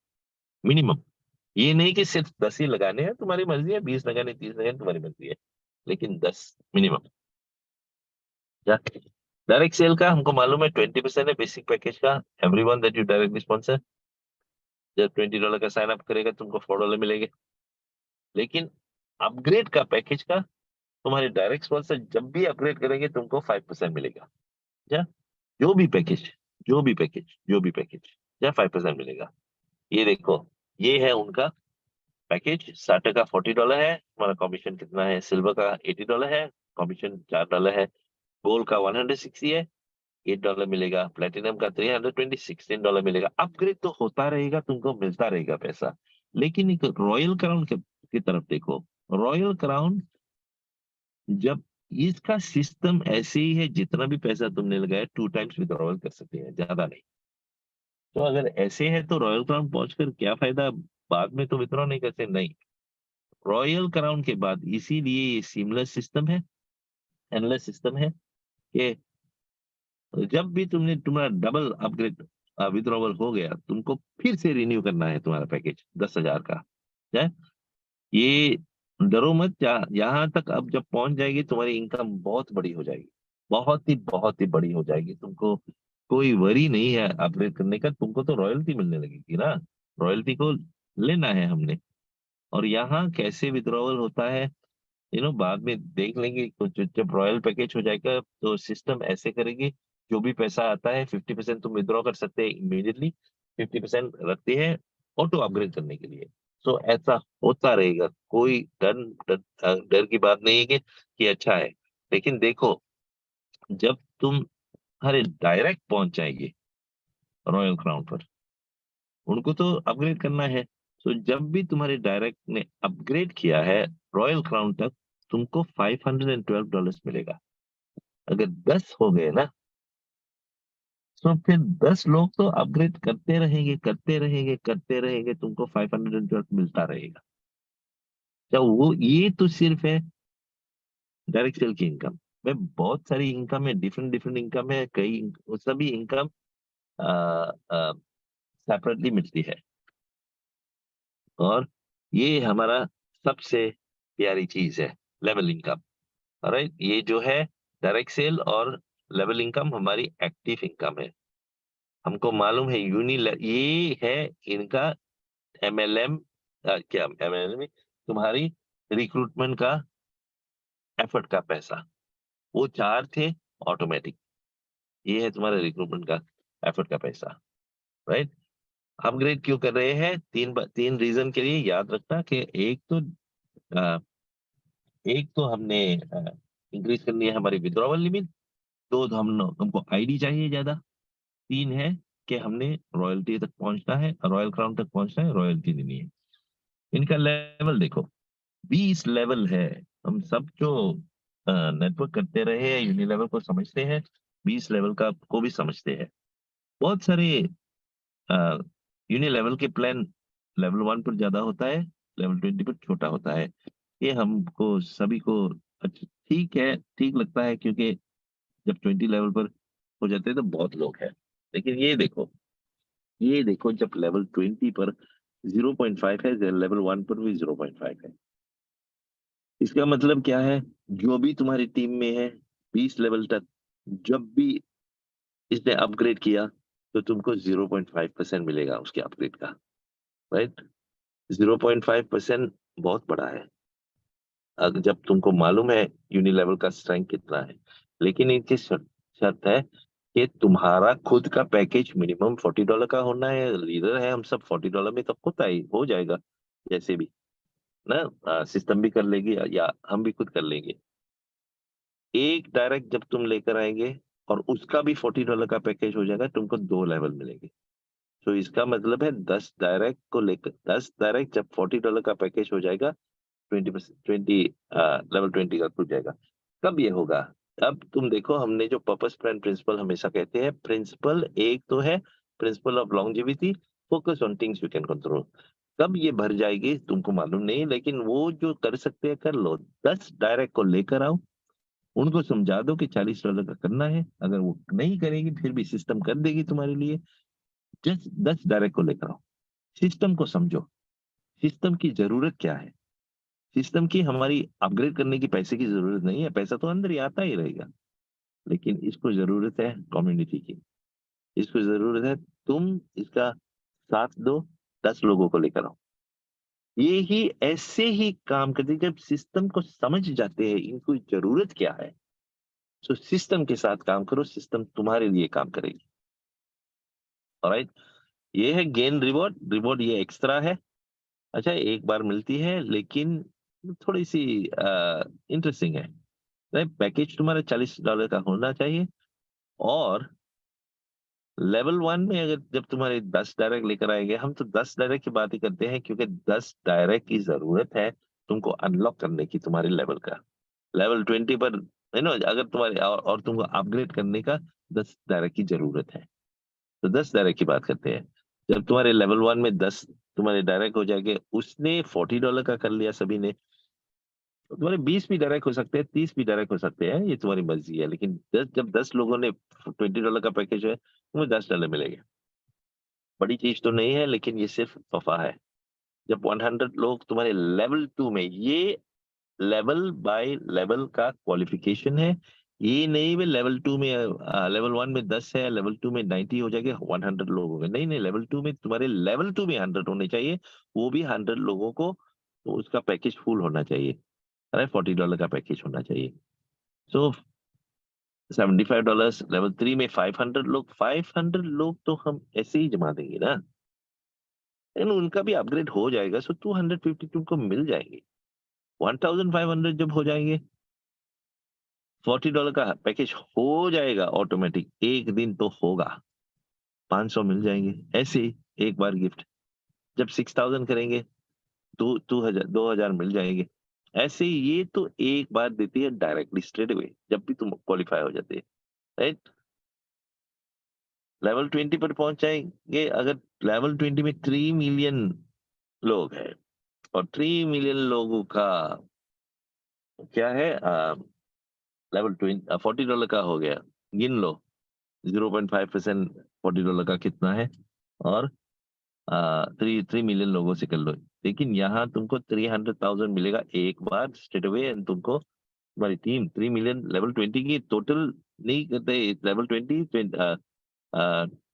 मिनिमम। ये नहीं कि सिर्फ 10 ही लगाने हैं, तुम्हारी मर्जी है, 20 लगाने, 30 लगाने, तुम्हारी मर्जी है, लेकिन 10 मिनिमम। क्या, डायरेक्ट सेल का हमको मालूम है 20% है बेसिक पैकेज का, every one that you directly sponsor. जब $20 का साइन अप करेगा तुमको $4 मिलेंगे। लेकिन अपग्रेड का पैकेज का तुम्हारे डायरेक्ट स्पॉन्सर जब भी अपग्रेड करेंगे तुमको 5% मिलेगा। या जो भी पैकेज, या 5% मिलेगा। ये देखो, ये है उनका पैकेज। स्टार्टर का $40 है, तुम्हारा कमीशन कितना है? सिल्वर का $80 है, कमीशन $4 है। गोल्ड का 160 है, $8 मिलेगा। प्लेटिनम का 320, $16 मिलेगा। अपग्रेड तो होता रहेगा, तुमको मिलता रहेगा पैसा। लेकिन एक रॉयल क्राउन की तरफ देखो। रॉयल क्राउन, जब इसका सिस्टम ऐसे ही है, जितना भी पैसा तुमने लगाया 2 टाइम्स विड्रॉवल कर सकते हैं, ज्यादा नहीं। तो अगर ऐसे है तो रॉयल क्राउन पहुंचकर क्या फायदा? बाद में तो विड्रॉ नहीं करते, नहीं। रॉयल क्राउन के बाद इसीलिए ये सीमलेस सिस्टम है, एंडलेस सिस्टम है कि जब भी तुमने तुम्हारा डबल अपग्रेड विड्रॉवल हो गया, तुमको फिर से रिन्यू करना है तुम्हारा पैकेज 10,000 का। है? ये डरो मत, यहाँ तक अब जब पहुंच जाएगी तुम्हारी इनकम बहुत बड़ी हो जाएगी, बहुत ही बड़ी हो जाएगी। तुमको कोई वरी नहीं है अपग्रेड करने का, तुमको तो रॉयल्टी मिलने लगेगी ना। रॉयल्टी को लेना है हमने। और यहाँ कैसे विड्रॉवल होता है, बाद में देख लेंगे। कुछ जब रॉयल पैकेज हो जाएगा तो सिस्टम ऐसे करेगी, जो भी पैसा आता है 50% तुम विड्रॉ कर सकते हैं इमीडिएटली, 50% रखते हैं ऑटो अपग्रेड करने के लिए। तो ऐसा होता रहेगा, कोई डर की बात नहीं है कि अच्छा है। लेकिन देखो, जब तुम हरे डायरेक्ट पहुंच जाएंगे रॉयल क्राउन पर, उनको तो अपग्रेड करना है। तो जब भी तुम्हारे डायरेक्ट ने अपग्रेड किया है रॉयल क्राउन तक, तुमको $512 मिलेगा। अगर 10 हो गए ना, तो फिर 10 लोग तो अपग्रेड करते रहेंगे, तुमको 512 मिलता रहेगा। तो वो ये तो सिर्फ है डायरेक्ट सेल की इनकम में। बहुत सारी इनकम है, डिफरेंट डिफरेंट इनकम है, कई वो सभी इनकम सेपरेटली मिलती है। और ये हमारा सबसे प्यारी चीज है, लेवल इनकम। राइट, ये जो है डायरेक्ट सेल और लेवल इनकम हमारी एक्टिव इनकम है। हमको मालूम है ये है इनका एमएलएम। क्या एमएलएम? तुम्हारी रिक्रूटमेंट का एफर्ट का पैसा, वो 4 थे ऑटोमेटिक। ये है तुम्हारे रिक्रूटमेंट का एफर्ट का पैसा। राइट। अपग्रेड क्यों कर रहे हैं? 3 रीजन के लिए याद रखना कि अ, एक तो हमने इंक्रीज करनी है हमारी विड्रॉवल लिमिट। 2 तो हमको आईडी चाहिए ज्यादा। 3 है कि हमने रॉयल्टी तक पहुंचना है, रॉयल क्राउन तक पहुंचना है, रॉयल्टी लेनी है। इनका लेवल देखो, 20 लेवल है। हम सब जो नेटवर्क करते रहे हैं, यूनिलेवल को समझते हैं, 20 लेवल का को भी समझते हैं। बहुत सारे यूनिलेवल के प्लान लेवल 1 पर ज्यादा होता है, लेवल 20 पर छोटा होता है। ये हमको सभी को अच्छा ठीक है, ठीक लगता है, क्योंकि जब 20 लेवल पर हो जाते हैं तो बहुत लोग हैं। लेकिन ये देखो जब लेवल 20 पर 0.5 है, लेवल 1 पर भी 0.5 है। इसका मतलब क्या है? जो भी तुम्हारी टीम में है 20 लेवल तक, जब भी इसने अपग्रेड किया, तो तुमको 0.5% मिलेगा उसके अपग्रेड का। राइट। 0.5% बहुत बड़ा है, जब तुमको मालूम है यूनिलेवल का स्ट्रेंथ कितना है। लेकिन इनकी शर्त है कि तुम्हारा खुद का पैकेज मिनिमम $40 का होना है। लीडर है हम सब, $40 में तो होता ही हो जाएगा जैसे भी ना। सिस्टम भी कर लेगी या हम भी खुद कर लेंगे। एक डायरेक्ट जब तुम लेकर आएंगे और उसका भी $40 का पैकेज हो जाएगा, तुमको 2 लेवल मिलेंगे। तो इसका मतलब है 10 डायरेक्ट जब $40 का पैकेज हो जाएगा, 20%, 20 लेवल 20 का खुल जाएगा। कब ये होगा? अब तुम देखो, हमने जो पर्पस प्लान प्रिंसिपल हमेशा कहते हैं, प्रिंसिपल एक तो है principle of longevity, focus on things you can control. कब ये भर जाएगी तुमको मालूम नहीं, लेकिन वो जो कर सकते हैं कर लो। 10 डायरेक्ट को लेकर आओ, उनको समझा दो कि $40 का करना है। अगर वो नहीं करेगी फिर भी सिस्टम कर देगी तुम्हारे लिए। जस्ट 10 डायरेक्ट को लेकर आओ, सिस्टम को समझो, सिस्टम की जरूरत क्या है। सिस्टम की हमारी अपग्रेड करने की पैसे की जरूरत नहीं है, पैसा तो अंदर ही आता ही रहेगा। लेकिन इसको जरूरत है कम्युनिटी की, इसको जरूरत है तुम इसका साथ दो, 10 लोगों को लेकर आओ। ये ही ऐसे ही काम करते हैं, जब सिस्टम को समझ जाते हैं इनको जरूरत क्या है, तो सिस्टम के साथ काम करो, सिस्टम तुम्हारे लिए काम करेगी। ऑलराइट, ये है गेन रिवॉर्ड। रिवॉर्ड ये एक्स्ट्रा है। अच्छा, एक बार मिलती है लेकिन थोड़ी सी इंटरेस्टिंग है। पैकेज तुम्हारा $40 का होना चाहिए, और लेवल 1 में अगर जब तुम्हारे 10 डायरेक्ट लेकर आएंगे, हम तो 10 डायरेक्ट की बात ही करते हैं क्योंकि 10 डायरेक्ट की जरूरत है तुमको अनलॉक करने की तुम्हारे लेवल का। लेवल 20 पर अगर तुम्हारे और तुमको अपग्रेड करने का 10 डायरेक्ट की जरूरत है, तो 10 डायरेक्ट की बात करते हैं। जब तुम्हारे लेवल 1 में 10 तुम्हारे डायरेक्ट हो जाएंगे, उसने $40 का कर लिया सभी ने, तो तुम्हारे 20 भी डायरेक्ट हो सकते हैं, 30 भी डायरेक्ट हो सकते हैं, ये तुम्हारी मर्जी है। लेकिन जब 10 लोगों ने $20 का पैकेज है, तुम्हें $10 मिलेगा। बड़ी चीज तो नहीं है, लेकिन ये सिर्फ तोहफा है। जब 100 लोग तुम्हारे लेवल 2 में, ये लेवल बाय लेवल का क्वालिफिकेशन है। ये नहीं भी लेवल 2 में लेवल 1 में 10 है, लेवल 2 में 90 हो जाएगा, 100 लोग हो गए। नहीं नहीं, लेवल 2 में तुम्हारे लेवल 2 में 100 होने चाहिए, वो भी 100 लोगों को, तो उसका पैकेज फुल होना चाहिए। अरे $40 का पैकेज होना चाहिए। सो $75, लेवल 3 में 500 लोग तो हम ऐसे ही जमा देंगे ना, लेकिन उनका भी अपग्रेड हो जाएगा, सो 250 तुमको मिल जाएंगे। 1500 जब हो जाएंगे, $40 का पैकेज हो जाएगा ऑटोमेटिक, एक दिन तो होगा, 500 मिल जाएंगे ऐसे ही, एक बार गिफ्ट। जब 6000 करेंगे, 2000 मिल जाएंगे ऐसे ही। ये तो एक बार देती है डायरेक्टली स्ट्रेट अवे, जब भी तुम क्वालिफाई हो जाते हैं, राइट। लेवल 20 पर पहुंच जाएंगे, अगर लेवल 20 में 3 मिलियन लोग हैं, और 3 मिलियन लोगों का क्या है, लेवल 20 $40 का हो गया, गिन लो। 0.5% $40 का कितना है, और 3 मिलियन लोगों से कर लो। लेकिन यहाँ तुमको 300,000 मिलेगा एक बार स्ट्रेट अवे, एंड तुमको तुम्हारी टीम 3 मिलियन लेवल 20 की टोटल नहीं करते। लेवल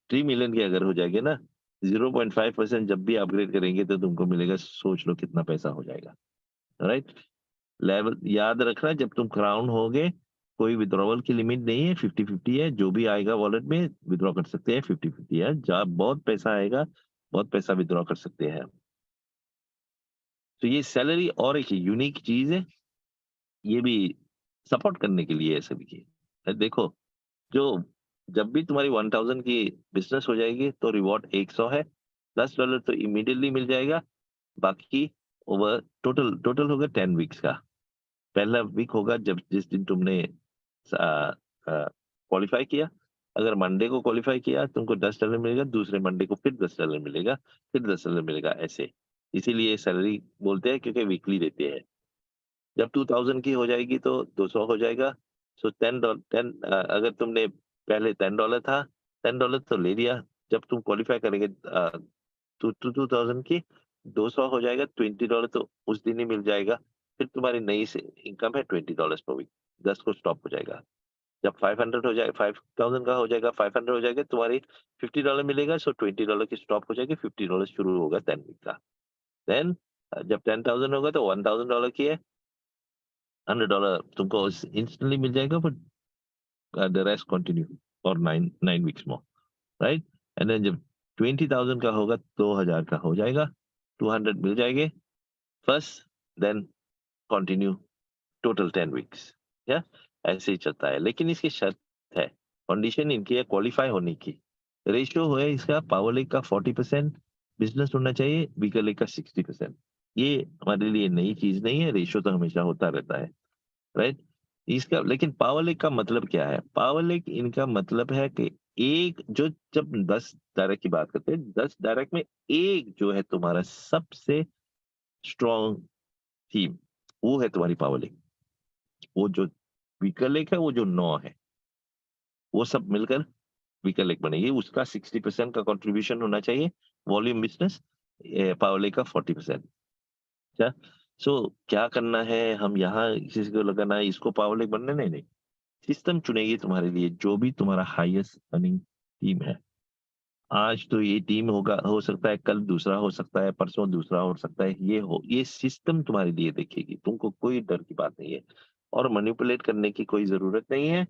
3 मिलियन की अगर हो जाएगी ना, 0.5% जब भी अपग्रेड करेंगे तो तुमको मिलेगा, सोच लो कितना पैसा हो जाएगा, राइट। लेवल याद रखना, जब तुम क्राउन होगे, कोई विड्रॉवल की लिमिट नहीं है, 50-50 है, जो भी आएगा वॉलेट में विड्रॉ कर सकते हैं, 50-50 है। जब बहुत पैसा आएगा, बहुत पैसा विड्रॉ कर सकते हैं। तो ये सैलरी और एक यूनिक चीज है, ये भी सपोर्ट करने के लिए है सभी की। देखो, जो जब भी तुम्हारी 1000 की बिजनेस हो जाएगी, तो रिवॉर्ड 100 है। $10 तो इमीडिएटली मिल जाएगा। बाकी ओवर टोटल टोटल होगा 10 वीक्स का। पहला वीक होगा जब जिस दिन तुमने क्वालिफाई किया। अगर मंडे को क्वालिफाई किया, तुमको $10 मिलेगा, दूसरे मंडे को फिर $10 मिलेगा, फिर $10 मिलेगा, ऐसे। इसीलिए सैलरी बोलते हैं, क्योंकि वीकली देते हैं। जब 2000 की हो जाएगी तो 200 हो जाएगा। सो 10 अगर तुमने पहले $10 था, $10 तो ले लिया। जब तुम क्वालिफाई करेंगे 2000 की, 200 हो जाएगा, $20 तो उस दिन ही मिल जाएगा। फिर तुम्हारी नई से इनकम है $20 पर वीक, 10 को स्टॉप हो जाएगा। जब 500 हो जाए, 5000 का हो जाएगा, 500 हो जाएगा, तुम्हारी $50 मिलेगा, सो $20 की स्टॉप हो जाएगी, $50 शुरू होगा 10 वीक का। देन जब 10,000 होगा तो $1000 की है, $100 तुमको इंस्टेंटली मिल जाएगा, but the rest continue for 9 weeks more, right. And then जब 20,000 का होगा, 2000 का हो जाएगा, 200 मिल जाएंगे first, then continue total 10 weeks, या ऐसे ही चलता है। लेकिन इसकी शर्त है, कंडीशन इनकी है क्वालिफाई होने की। रेशियो है इसका, पावर लीग का 40% बिजनेस होना चाहिए, वीकर लीग का 60%। ये हमारे लिए नई चीज नहीं है, रेशियो तो हमेशा होता रहता है, राइट। इसका लेकिन पावर लीग का मतलब क्या है? पावर लीग इनका मतलब है कि एक जो, जब 10 डायरेक्ट की बात करते हैं, 10 डायरेक्ट में एक जो है तुम्हारा सबसे स्ट्रॉन्ग टीम, वो है तुम्हारी पावर लीग। वो जो वीकर लीग है, वो जो 9 है, वो सब मिलकर वीकर लीग बनेगी। उसका 60% का कंट्रीब्यूशन होना चाहिए, वॉल्यूम बिजनेस, पावर लीग का 40%। अच्छा, सो क्या करना है, हम यहाँ किसी को लगाना है इसको पावर लीग बनने, नहीं नहीं, सिस्टम चुनेगी तुम्हारे लिए जो भी तुम्हारा हाईएस्ट अर्निंग टीम है, आज तो ये टीम होगा, हो सकता है कल दूसरा हो सकता है, परसों दूसरा हो सकता है, ये सिस्टम तुम्हारे लिए देखेगी, तुमको कोई डर की बात नहीं है। और मैनिपुलेट करने की कोई ज़रूरत नहीं है,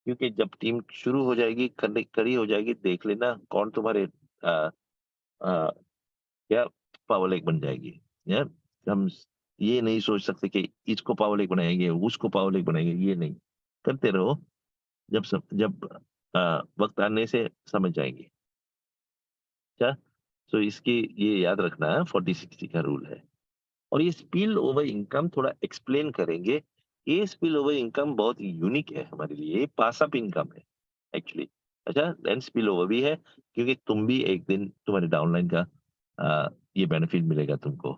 क्योंकि जब टीम शुरू हो जाएगी, खड़ी हो जाएगी, देख लेना कौन तुम्हारे अ अ, क्या पावर लेग बन जाएगी। यार हम ये नहीं सोच सकते कि इसको पावर लेग बनाएँगे, उसको पावर लेग बनाएँगे, ये नहीं। करते रहो, जब वक़्त आने से समझ जाएँगे। क्या? तो इसकी ये याद रखना है, 40-60 का रूल है। और ये स्पिल ओवर इनकम थोड़ा एक्सप्लेन करेंगे। ये स्पिल ओवर इनकम बहुत यूनिक है हमारे लिए, ये पास अप इनकम है एक्चुअली। अच्छा, देन स्पिल ओवर भी है, क्योंकि तुम भी एक दिन तुम्हारे डाउनलाइन का ये बेनिफिट मिलेगा तुमको।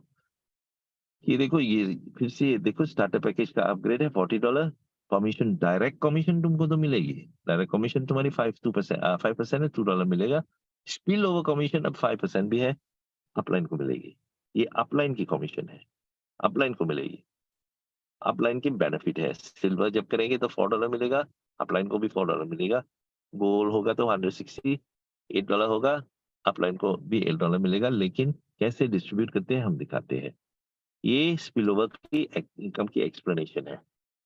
ये देखो, ये फिर से देखो, स्टार्टर पैकेज का अपग्रेड है $40। कमीशन, डायरेक्ट कमीशन तुमको तो मिलेगी। डायरेक्ट कमीशन तुम्हारी 5% है, $2 मिलेगा। स्पिल ओवर कमीशन अब 5% भी है, अपलाइन को मिलेगी। ये अपलाइन की कमीशन है, अपलाइन को मिलेगी। अपलाइन की बेनिफिट है। सिल्वर जब करेंगे तो $4 मिलेगा, अपलाइन को भी $4 मिलेगा। गोल्ड होगा तो 160 $8 होगा, अपलाइन को भी $8 मिलेगा। लेकिन कैसे डिस्ट्रीब्यूट करते हैं हम दिखाते हैं। ये स्पिलओवर की इनकम की एक्सप्लेनेशन है।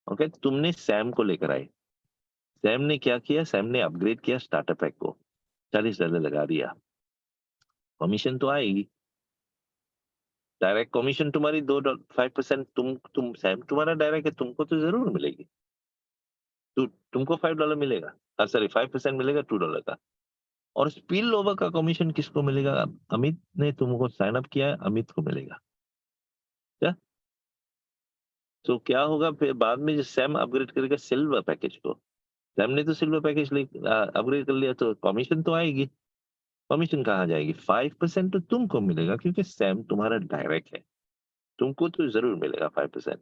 ओके, तुमने सैम को लेकर आए। सैम ने क्या किया? सैम ने अपग्रेड किया स्टार्टर पैक को, $40 लगा दिया। कमीशन तो आएगी। डायरेक्ट कमीशन तुम्हारी 5%, तुम सैम तुम्हारा डायरेक्ट है, तुमको तो ज़रूर मिलेगी। तुमको $5 मिलेगा। सॉरी, 5% मिलेगा $2 का। और स्पिल ओवर का कमीशन किसको मिलेगा? अमित ने तुमको साइन अप किया है, अमित को मिलेगा। क्या? तो क्या होगा फिर बाद में, जो सैम अपग्रेड करेगा सिल्वर पैकेज को, सैम ने तो सिल्वर पैकेज अपग्रेड कर लिया, तो कमीशन तो आएगी। कमीशन कहाँ जाएगी? 5% तो तुमको मिलेगा, क्योंकि सैम तुम्हारा डायरेक्ट है। तुमको तो ज़रूर मिलेगा 5%।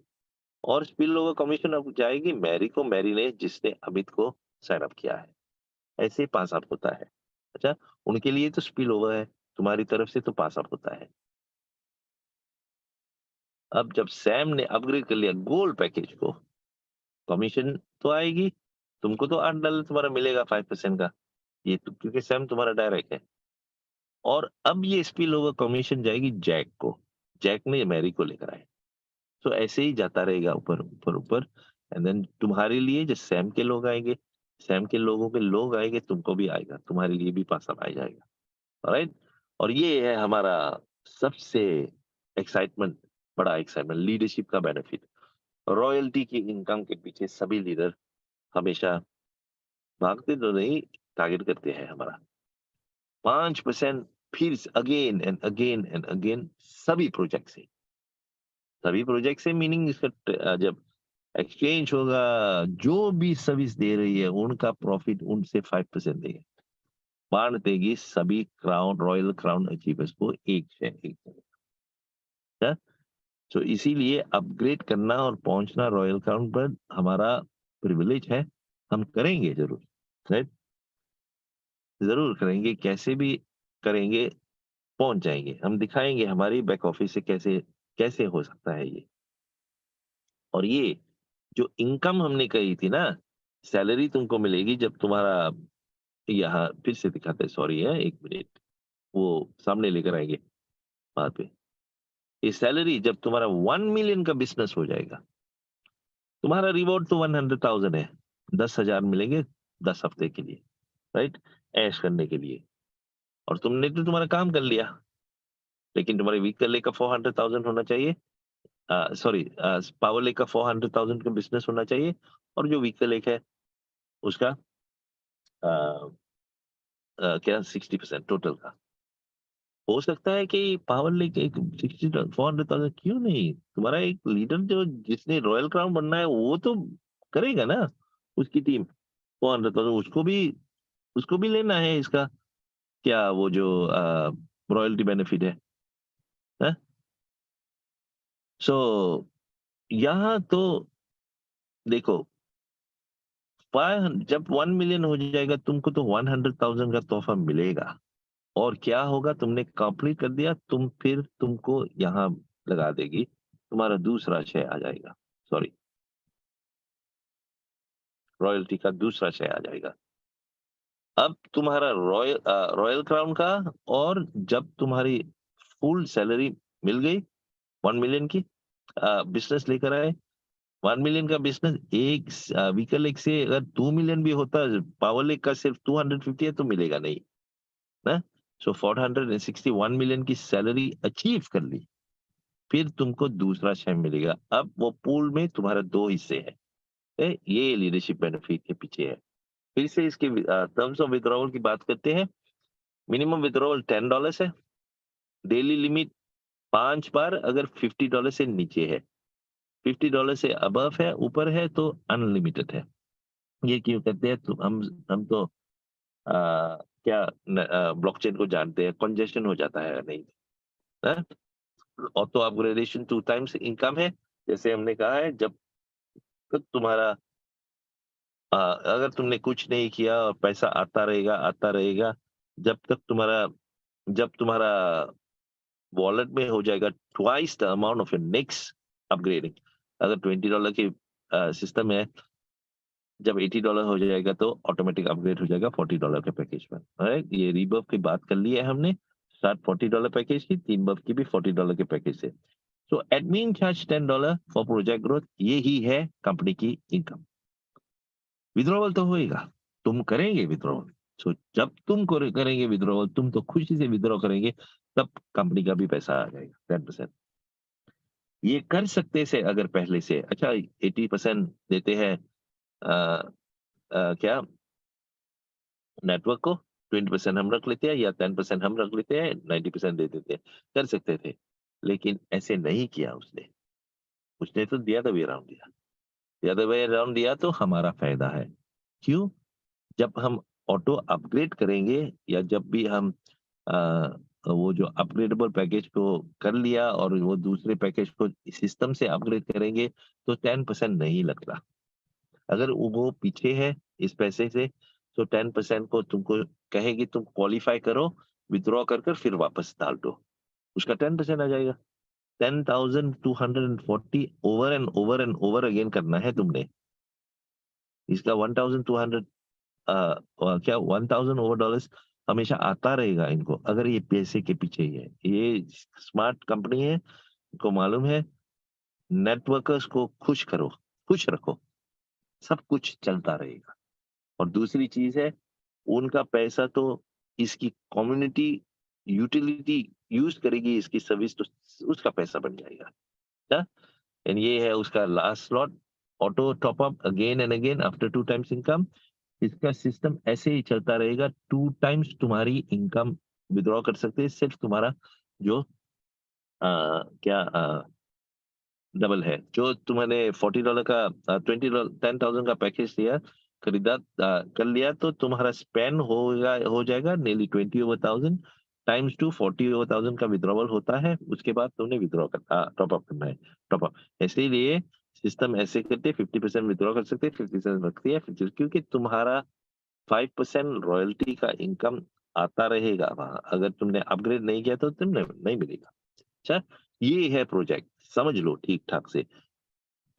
और स्पिल ओवर कमीशन अब जाएगी मैरी को, मैरी ने जिसने अमित को साइन अप किया है। ऐसे ही पास अप होता है। अच्छा, उनके लिए तो स्पिल ओवर है, तुम्हारी तरफ से तो पास अप होता है। अब जब सैम ने अपग्रेड कर लिया गोल्ड पैकेज को, कमीशन तो आएगी, तुमको तो $8 तुम्हारा मिलेगा 5% का। ये तो क्योंकि सैम तुम्हारा डायरेक्ट है। और अब ये स्पिल ओवर कमीशन जाएगी जैक को। जैक ने मैरी को लेकर आए। तो ऐसे ही जाता रहेगा ऊपर, ऊपर, ऊपर। एंड देन तुम्हारे लिए जो सैम के लोग आएँगे, सैम के लोगों के लोग आएँगे, तुमको भी आएगा, तुम्हारे लिए भी पास अप आ जाएगा। ऑलराइट? और ये है हमारा सबसे एक्साइटमेंट, बड़ा एक्साइटमेंट, लीडरशिप का बेनिफिट। रॉयल्टी की इनकम के पीछे सभी लीडर हमेशा भागते तो नहीं, टारगेट करते हैं हमारा 5%, फिर again and again and again, सभी प्रोजेक्ट से। सभी प्रोजेक्ट से मीनिंग इसका जब एक्सचेंज होगा, जो भी सर्विस दे रही है उनका प्रॉफिट उनसे 5% देंगे। बांट देगी सभी क्राउन, रॉयल क्राउन अचीवर्स को एक शेयर, एक शेयर। तो इसीलिए अपग्रेड करना और पहुंचना रॉयल क्राउन पर हमारा प्रिविलेज है। हम करेंगे ज़रूर, राइट? ज़रूर करेंगे, कैसे भी करेंगे, पहुँच जाएँगे। हम दिखाएँगे हमारी बैक ऑफिस से कैसे कैसे हो सकता है ये। और ये जो इनकम हमने कही थी ना, सैलरी तुमको मिलेगी जब तुम्हारा, यहाँ फिर से दिखाते हैं, सॉरी है, 1 मिनट, वो सामने लेकर आएँगे वहाँ पे। ये सैलरी जब तुम्हारा 1 मिलियन का बिज़नेस हो जाएगा, तुम्हारा रिवॉर्ड तो 100,000 है। 10,000 मिलेंगे 10 हफ्ते के लिए, राइट? ऐश करने के लिए। और तुमने तो तुम्हारा काम कर लिया, लेकिन तुम्हारे व्हीकल का 400,000 होना चाहिए। सॉरी, पावर लेक का 400,000 का बिज़नेस होना चाहिए, और जो व्हीकल लेक है उसका अ क्या 60% टोटल का। हो सकता है कि पावर लेक एक 60 400,000 क्यों नहीं? तुम्हारा एक लीडर जो जिसने रॉयल क्राउन बनना है वो तो करेगा ना, उसकी टीम 400,000, उसको भी लेना है इसका, क्या वो जो रॉयल्टी बेनिफिट है? सो यहाँ तो देखो, 5 जब 1 मिलियन हो जाएगा तुमको तो 100,000 का तोहफा मिलेगा। और क्या होगा, तुमने कंप्लीट कर दिया, फिर तुमको यहाँ लगा देगी, तुम्हारा दूसरा शेयर आ जाएगा। सॉरी, रॉयल्टी का दूसरा शेयर आ जाएगा। अब तुम्हारा रॉयल क्राउन का, और जब तुम्हारी फुल सैलरी मिल गई 1 मिलियन की, बिज़नेस लेकर आए, 1 मिलियन का बिज़नेस, एक व्हीकल एक से अगर 2 मिलियन भी होता, पावर लेक का सिर्फ 250 है तो मिलेगा नहीं, ना? सो 461 मिलियन की सैलरी अचीव कर ली, फिर तुमको दूसरा शेयर मिलेगा। अब वो पूल में तुम्हारा 2 हिस्से हैं। ये लीडरशिप बेनिफिट के पीछे है। फिर से इसके टर्म्स ऑफ विथड्रॉवल की बात करते हैं। मिनिमम विथड्रॉवल $10 है। डेली लिमिट 5 बार अगर $50 से नीचे है। $50 से अबव है, ऊपर है तो अनलिमिटेड है। ये क्यों कहते हैं? तो हम तो क्या ब्लॉकचेन को जानते हैं, कंजेशन हो जाता है नहीं, हाँ? ऑटो अपग्रेडेशन 2 टाइम्स इनकम है। जैसे हमने कहा है, जब तक तुम्हारा अगर तुमने कुछ नहीं किया और पैसा आता रहेगा, जब तक तुम्हारा जब तुम्हारा वॉलेट में हो जाएगा twice the amount of your next upgrading. अगर $20 की सिस्टम है, जब $80 हो जाएगा तो ऑटोमेटिक अपग्रेड हो जाएगा $40 के पैकेज में। राइट? ये रीबर्ब की बात कर ली है हमने। स्टार्ट $40 पैकेज की, 3 बर्ब की भी $40 के पैकेज से। So admin charge $10 for project growth, ये ही है कंपनी की इनकम। विथड्रॉवल तो होएगा, तुम करेंगे विथड्रॉवल। सो जब तुम करेंगे विथड्रॉवल, तुम तो खुशी से विथड्रॉ करेंगे, तब कंपनी का भी पैसा आ जाएगा 10%। ये कर सकते से अगर पहले से अच्छा 80% देते हैं, क्या नेटवर्क को, 20% हम रख लेते हैं या 10% हम रख लेते हैं, 90% दे देते हैं, कर सकते थे। लेकिन ऐसे नहीं किया उसने। उसने तो दिया, द वे अराउंड दिया। द अदर वे अराउंड दिया तो हमारा फायदा है। क्यों? जब हम ऑटो अपग्रेड करेंगे, या जब भी हम वो जो अपग्रेडेबल पैकेज को कर लिया और वो दूसरे पैकेज को सिस्टम से अपग्रेड करेंगे, तो 10% नहीं लगता। अगर वो पीछे है इस पैसे से, तो 10% को तुमको कहेगी तुम क्वालिफाई करो, विथड्रॉ कर कर फिर वापस डाल दो, उसका 10% आ जाएगा। 10,240 ओवर एंड ओवर अगेन करना है तुमने। इसका 1200 क्या 1000 ओवर डॉलर्स हमेशा आता रहेगा इनको, अगर ये पैसे के पीछे ही है। ये स्मार्ट कंपनी है, इनको मालूम है, नेटवर्कर्स को खुश करो, खुश रखो, सब कुछ चलता रहेगा। और दूसरी चीज है, उनका पैसा तो इसकी कम्युनिटी यूटिलिटी यूज करेगी, इसकी सर्विस तो उसका पैसा बन जाएगा। क्या? एंड ये है उसका last slot, auto top up again and again after 2 times income. इसका सिस्टम ऐसे ही चलता रहेगा, 2 टाइम्स तुम्हारी इनकम विथड्रॉ कर सकते हैं, सिर्फ तुम्हारा जो क्या डबल है। जो तुमने $40 का 10,000 का पैकेज लिया, खरीदा, कर लिया, तो तुम्हारा स्पेन हो जाएगा nearly 20 over 1000 times to 40 over 1000 का विड्रॉवल होता है। उसके बाद तुमने विड्रॉ करना, टॉप अप करना है, टॉप अप। इसीलिए सिस्टम ऐसे करते हैं, 50% विड्रॉ कर सकते हैं, 50% रखती है, 50, क्योंकि तुम्हारा 5% रॉयल्टी का इनकम आता रहेगा वहाँ। अगर तुमने अपग्रेड नहीं किया तो तुमने नहीं मिलेगा। अच्छा, ये है प्रोजेक्ट, समझ लो ठीक ठाक से।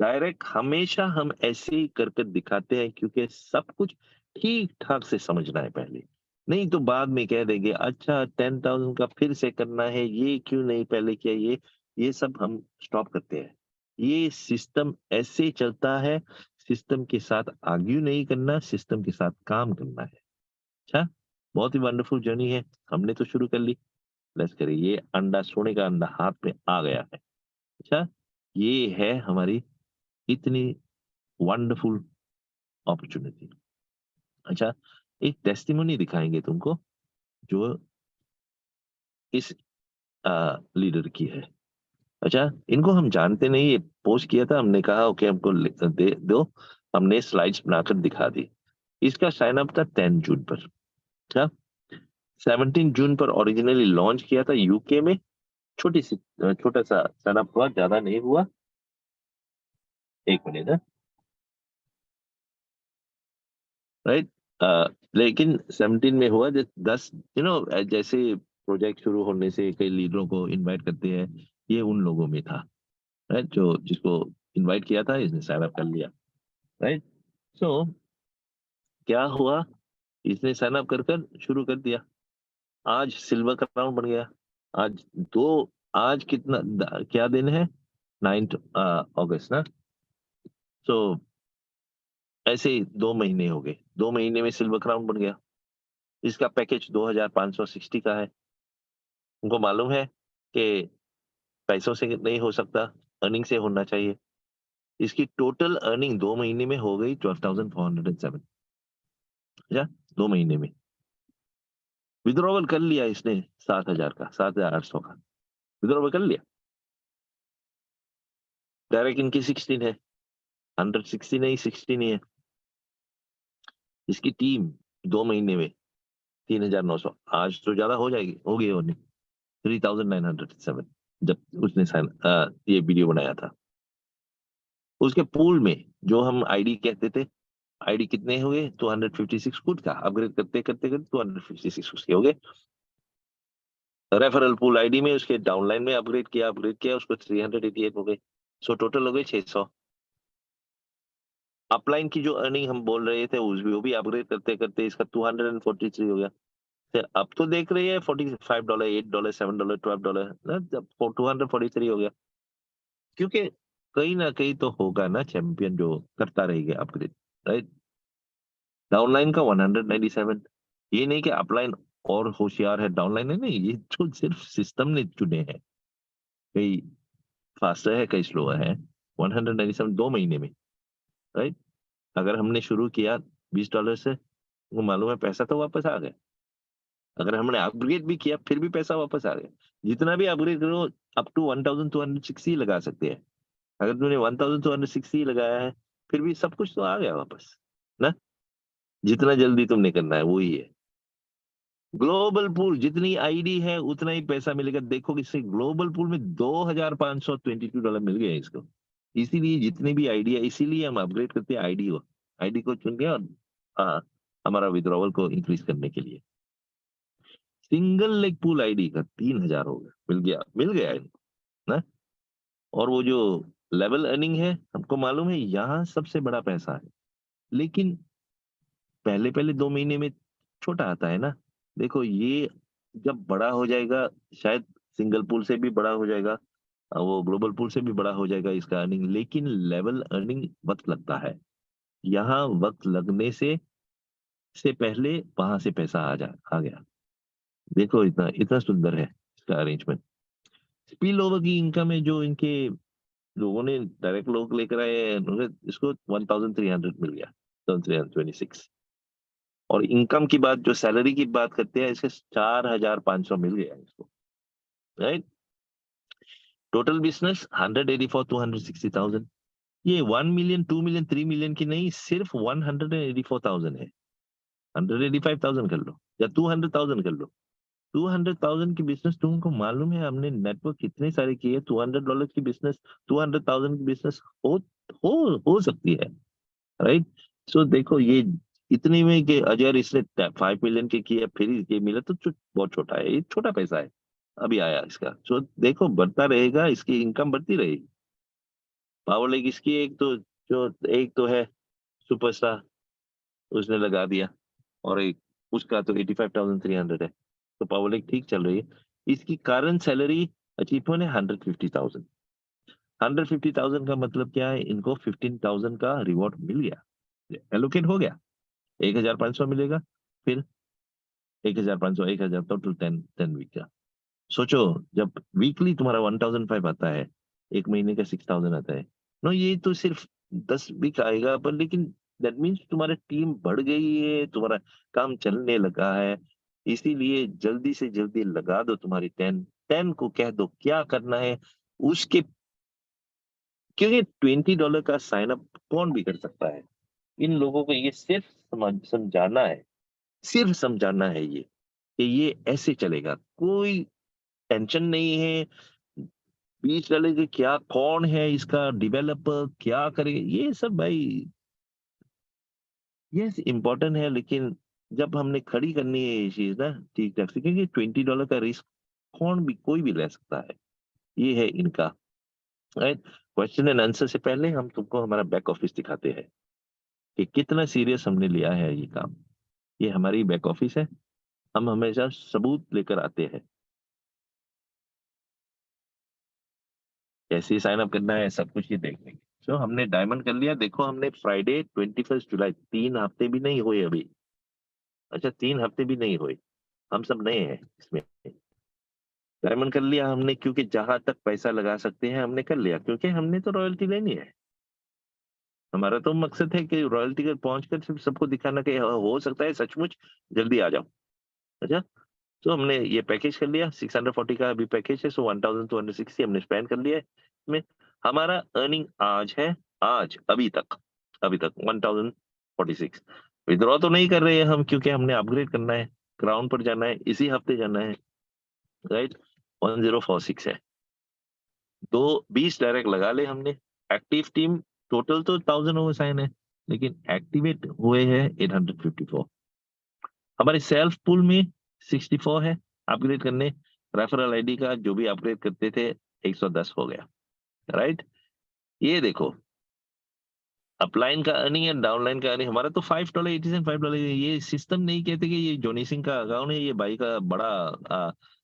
डायरेक्ट हमेशा हम ऐसे ही कर कर दिखाते हैं, क्योंकि सब कुछ ठीक ठाक से समझना है पहले। नहीं तो बाद में कह देंगे अच्छा 10,000 का फिर से करना है, ये क्यों नहीं पहले किया, ये सब हम स्टॉप करते हैं। ये सिस्टम ऐसे चलता है, सिस्टम के साथ आर्ग्यू नहीं करना, सिस्टम के साथ काम करना है। अच्छा, बहुत ही वंडरफुल जर्नी है, हमने तो शुरू कर ली। लेट्स करिए, ये अंडा, सोने का अंडा हाथ में आ गया है। अच्छा, ये है हमारी इतनी वंडरफुल अपॉर्चुनिटी। अच्छा, एक टेस्टिमोनी दिखाएंगे तुमको, जो इस लीडर की है। अच्छा, इनको हम जानते नहीं, ये पोस्ट किया था, हमने कहा ओके हमको दे दो, हमने स्लाइड्स बनाकर दिखा दी। इसका साइन अप था 10 जून पर। अच्छा, 17 जून पर ओरिजिनली लॉन्च किया था यूके में। छोटा सा साइन अप हुआ, ज्यादा नहीं हुआ। एक मिनट है, राइट। लेकिन 17 में हुआ, 10, जैसे प्रोजेक्ट शुरू होने से कई लीडरों को इनवाइट करते हैं, ये उन लोगों में था, राइट, जो जिसको इनवाइट किया था, इसने साइन अप कर लिया, राइट। सो क्या हुआ, इसने साइन अप कर कर शुरू कर दिया। आज सिल्वर क्राउन बन गया। आज आज कितना क्या दिन है? 9 अगस्त ना। तो ऐसे ही 2 महीने हो गए, 2 महीने में सिल्वर क्राउन बन गया। इसका पैकेज 2560 का है। उनको मालूम है कि पैसों से नहीं हो सकता, अर्निंग से होना चाहिए। इसकी टोटल अर्निंग 2 महीने में हो गई 12,407। अच्छा, 2 महीने में विड्रॉवल कर लिया इसने 7,000 का, 7,800 का विड्रॉवल कर लिया। डायरेक्ट इनकी 16 है, 160 नहीं 16 ही है। इसकी टीम 2 महीने में 3,900, आज तो ज्यादा हो जाएगी, होगी होनी 3,907 जब उसने ये वीडियो बनाया था। उसके पूल में जो हम आईडी कहते थे, आईडी कितने हुए? 256 खुद का अपग्रेड करते करते करते 256 उसके हो गए। रेफरल पूल आईडी में उसके डाउनलाइन में अपग्रेड किया उसको 388 हो गए। सो टोटल हो गए 600। अपलाइन की जो अर्निंग हम बोल रहे थे उस वो भी अपग्रेड करते करते इसका 243 हो गया। फिर अब तो देख रही है $45, $8, $7, $12 ना, जब 243 हो गया। क्योंकि कहीं ना कहीं तो होगा ना चैंपियन जो करता रहेगा अपग्रेड, राइट। डाउनलाइन का 197। ये नहीं कि अपलाइन और होशियार है, डाउनलाइन है नहीं, ये तो सिर्फ सिस्टम ने चुने हैं। कई फास्टर है, कई स्लोअर है। 197 2 महीने में, राइट। अगर हमने शुरू किया $20 से, वो मालूम है पैसा तो वापस आ गया। अगर हमने अपग्रेड भी किया फिर भी पैसा वापस आ गया। जितना भी अपग्रेड करो, अप टू 1260 लगा सकते हैं। अगर तूने 1260 लगाया है, फिर भी सब कुछ तो आ गया वापस ना। जितना जल्दी तुमने करना है वही है। ग्लोबल पूल जितनी आईडी है उतना ही पैसा मिलेगा। देखो इससे ग्लोबल पूल में $2,522 मिल गए इसको। इसीलिए जितनी भी आईडी है, इसीलिए हम अपग्रेड करते हैं आईडी को चुन के, और हाँ, हमारा विड्रॉवल को इंक्रीज करने के लिए। सिंगल लेग पूल आईडी का 3,000 हो गया, मिल गया इनको ना। और वो जो लेवल अर्निंग है, हमको मालूम है यहाँ सबसे बड़ा पैसा है। लेकिन पहले पहले 2 महीने में छोटा आता है ना। देखो ये जब बड़ा हो जाएगा, शायद सिंगल पूल से भी बड़ा हो जाएगा, वो ग्लोबल पूल से भी बड़ा हो जाएगा इसका अर्निंग। लेकिन लेवल अर्निंग वक्त लगता है। यहाँ वक्त लगने से पहले वहां से पैसा आ गया। देखो इतना इतना सुंदर है इसका अरेंजमेंट। स्पिल ओवर की इनकम है जो इनके लोगों ने डायरेक्ट लोग लेकर आए हैं, इसको 1,300 मिल गया, 1,326। और इनकम की बात, जो सैलरी की बात करते हैं, इसके 4,500 मिल गया इसको, राइट। Total business 184,260,000। ये 1 मिलियन 2 मिलियन 3 मिलियन की नहीं, सिर्फ 184,000 है। 185,000 कर लो या 200,000 कर लो। 200,000 की बिजनेस तुमको मालूम है हमने नेटवर्क कितने सारे किए। $200 की बिजनेस, 200,000 की बिजनेस हो सकती है, राइट। सो देखो ये इतने में कि अगर इसने 5 मिलियन के किया फिर ये मिला तो बहुत छोटा है, ये छोटा पैसा है अभी आया इसका। सो देखो बढ़ता रहेगा, इसकी इनकम बढ़ती रहेगी। पावर लेक इसकी एक तो है सुपरस्टार, उसने लगा दिया। और एक उसका तो 85,300 है। तो पावर लेक ठीक चल रही है। इसकी करंट सैलरी अचीवमेंट है 150,000। 150,000 का मतलब क्या है? इनको 15,000 का रिवॉर्ड मिल गया, एलोकेट हो गया। 1,500 मिलेगा, फिर 1,500, 1,000, टोटल 10 वीक का। सोचो, जब वीकली तुम्हारा 1,005 आता है, एक महीने का 6,000 आता है। नो, ये तो सिर्फ 10 वीक आएगा पर, लेकिन दैट मीन्स तुम्हारा टीम बढ़ गई है, तुम्हारा काम चलने लगा है। इसीलिए जल्दी से जल्दी लगा दो तुम्हारी 10 को कह दो क्या करना है उसके। क्योंकि $20 का साइन अप कौन भी कर सकता है। इन लोगों को ये सिर्फ समझाना है, सिर्फ समझाना है ये कि ये ऐसे चलेगा, कोई टेंशन नहीं है। $20 के क्या, कौन है इसका डेवलपर, क्या करेगा, ये सब भाई ये इम्पोर्टेंट है। लेकिन जब हमने खड़ी करनी है ये चीज ना ठीक ठाक से, क्योंकि $20 का रिस्क कौन भी कोई भी ले सकता है। ये है इनका, राइट। क्वेश्चन एंड आंसर से पहले हम तुमको हमारा बैक ऑफिस दिखाते हैं कि कितना सीरियस हमने लिया है ये काम। ये हमारी बैक ऑफिस है, हम हमेशा सबूत लेकर आते हैं। कैसे साइन अप करना है सब कुछ ये देख लेंगे। सो हमने डायमंड कर लिया। देखो हमने फ्राइडे 21 जुलाई 3 हफ्ते भी नहीं हुए अभी। अच्छा 3 हफ्ते भी नहीं हुए। हम सब नए हैं इसमें। डायमंड कर लिया हमने क्योंकि जहां तक पैसा लगा सकते हैं हमने कर लिया, क्योंकि हमने तो रॉयल्टी लेनी है। हमारा तो मकसद है कि रॉयल्टी पर पहुंचकर सिर्फ सबको दिखाना कि हो सकता है सचमुच जल्दी आ जाओ। अच्छा, तो हमने ये पैकेज कर लिया। 640 का अभी पैकेज है, सो 1260 हमने स्पेंड कर लिया है इसमें। हमारा अर्निंग आज है, आज अभी तक 1046। विड्रॉ तो नहीं कर रहे हैं हम क्योंकि हमने अपग्रेड करना है, क्राउन पर जाना है, इसी हफ्ते जाना है, राइट। 1046 है। तो 20 डायरेक्ट लगा ले हमने। एक्टिव टीम टोटल तो 1000 ओवर साइन है, लेकिन एक्टिवेट हुए हैं 854। हमारे सेल्फ पूल में 64 है अपग्रेड करने। रेफरल आईडी का जो भी अपग्रेड करते थे 110 हो गया, राइट। ये देखो अपलाइन का अर्निंग है, डाउनलाइन का अर्निंग हमारा तो $5 $5। ये सिस्टम नहीं कहते कि ये जोनी सिंह का अकाउंट है, ये भाई का बड़ा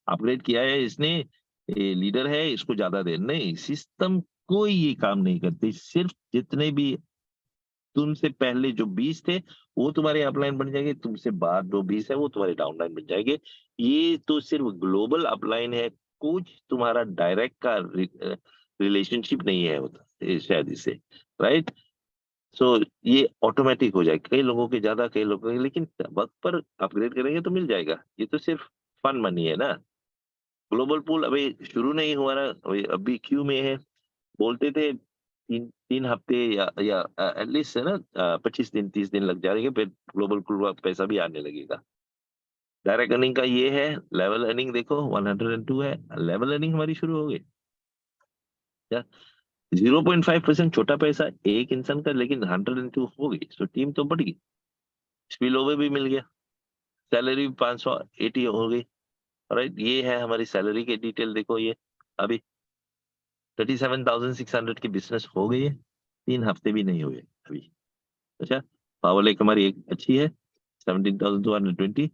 अपग्रेड किया है इसने, ये लीडर है इसको ज्यादा दे, नहीं। सिस्टम कोई ये काम नहीं करती। सिर्फ जितने भी तुमसे पहले जो 20 थे वो तुम्हारे अपलाइन बन जाएंगे, तुमसे बाद जो 20 है वो तुम्हारे डाउनलाइन बन जाएंगे। ये तो सिर्फ ग्लोबल अपलाइन है, कुछ तुम्हारा डायरेक्ट का रिलेशनशिप नहीं है होता शायद इससे, राइट। सो ये ऑटोमेटिक हो जाएगा, कई लोगों के ज्यादा कई लोगों के, लेकिन वक्त पर अपग्रेड करेंगे तो मिल जाएगा। ये तो सिर्फ फन मनी है ना। ग्लोबल पूल अभी शुरू नहीं हुआ ना, अभी क्यू में है। बोलते थे 3 हफ्ते या एटलीस्ट है ना 25 दिन 30 दिन लग जाएंगे, फिर ग्लोबल पूल का पैसा भी आने लगेगा। डायरेक्ट अर्निंग का ये है। लेवल अर्निंग देखो 102 है, लेवल अर्निंग हमारी शुरू हो गई। 0.5% छोटा पैसा एक इंसान का, लेकिन 102 हो गई, तो टीम तो बढ़ गई। स्पिल ओवर भी मिल गया। सैलरी 580 हो गई, राइट। ये है हमारी सैलरी की डिटेल, देखो ये अभी 37,600 की बिजनेस हो गई है, 3 हफ्ते भी नहीं हुए अभी। अच्छा, पावर लेक हमारी एक अच्छी है 17,220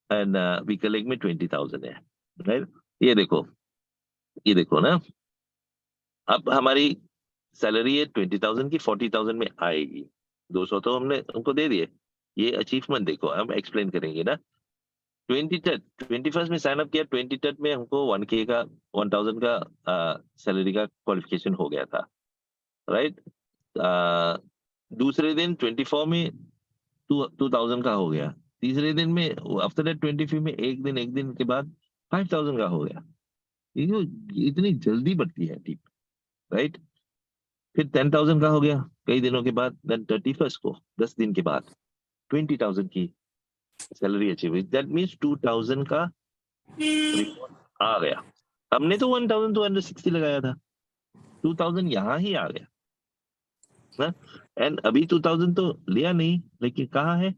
एंड वीकल लेक में 20,000 है, राइट। ये देखो, ये देखो ना, अब हमारी सैलरी है 20,000 की, 40,000 में आएगी। 200 तो हमने उनको दे दिए। ये अचीवमेंट देखो, हम एक्सप्लेन करेंगे ना। 21st में साइन अप किया, 23rd में हमको 1K का 1000 का सैलरी का क्वालिफिकेशन हो गया था, राइट। दूसरे दिन 24 में 2000 का हो गया। तीसरे दिन में आफ्टर दैट 25 में एक दिन के बाद 5000 का हो गया। ये जो इतनी जल्दी बढ़ती है टीम, राइट। फिर 10,000 का हो गया कई दिनों के बाद। देन 31st को 10 दिन के बाद 20,000 की सैलरी अचीव हुई। दैट मीन्स 2000 का रिकॉर्ड आ गया। हमने तो 1260 लगाया था, 2000 यहाँ ही आ गया ना। एंड अभी 2000 तो लिया नहीं, लेकिन कहाँ है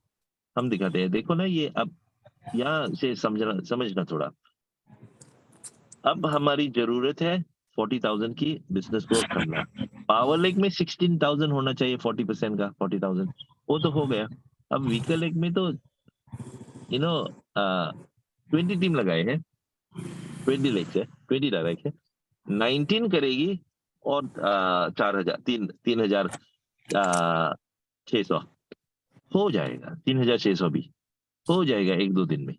हम दिखाते हैं। देखो ना ये, अब यहाँ से समझना थोड़ा। अब हमारी जरूरत है 40,000 की बिजनेस को करना। पावर लेक में 16,000 होना चाहिए, 40% का 40,000, वो तो हो गया। अब व्हीकल लेक में तो यू नो 20 टीम लगाए हैं, 20 लेक है, 20 डायरेक्ट है, 19 करेगी और 4,000 3,600 हो जाएगा। 3,600 भी हो जाएगा एक दो दिन में,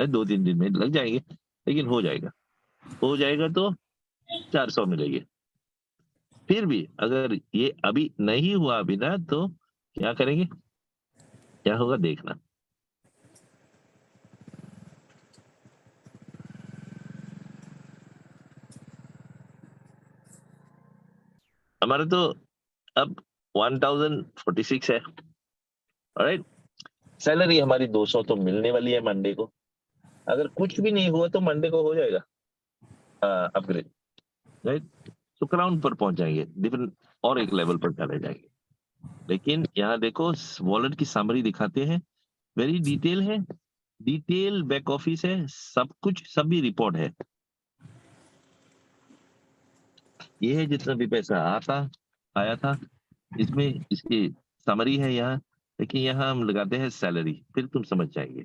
2-3 दिन में लग जाएंगे, लेकिन हो जाएगा। हो जाएगा तो 400 मिलेगी। फिर भी अगर ये अभी नहीं हुआ अभी ना, तो क्या करेंगे, क्या होगा देखना। हमारे तो अब 1046 है, राइट। सैलरी हमारी 200 तो मिलने वाली है मंडे को। अगर कुछ भी नहीं हुआ तो मंडे को हो जाएगा अपग्रेड, राइट। तो क्राउन पर पहुंच जाएंगे, डिफरेंट और एक लेवल पर चले जाएंगे। लेकिन यहाँ देखो वॉलेट की समरी दिखाते हैं, वेरी डिटेल है, डिटेल बैक ऑफिस है, सब कुछ सभी रिपोर्ट है। ये है जितना भी पैसा आता आया था, इसमें इसकी समरी है यहाँ। लेकिन यहाँ हम लगाते हैं सैलरी, फिर तुम समझ जाएंगे।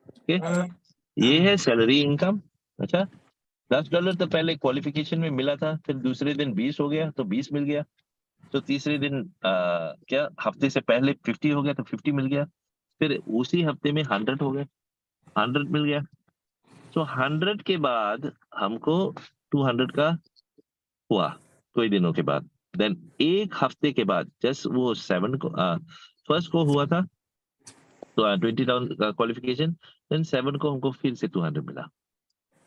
ओके, ये है सैलरी इनकम। अच्छा, $10 तो पहले क्वालिफिकेशन में मिला था, फिर दूसरे दिन 20 हो गया तो 20 मिल गया, तो तीसरे दिन क्या हफ्ते से पहले 50 हो गया तो 50 मिल गया, फिर उसी हफ्ते में 100 हो गए, 100 मिल गया। तो 100 के बाद हमको 200 का हुआ कोई दिनों के बाद। देन एक हफ्ते के बाद जस्ट वो 7 को फर्स्ट को हुआ था तो 20,000 का क्वालिफिकेशन, देन 7 को हमको फिर से 200 मिला।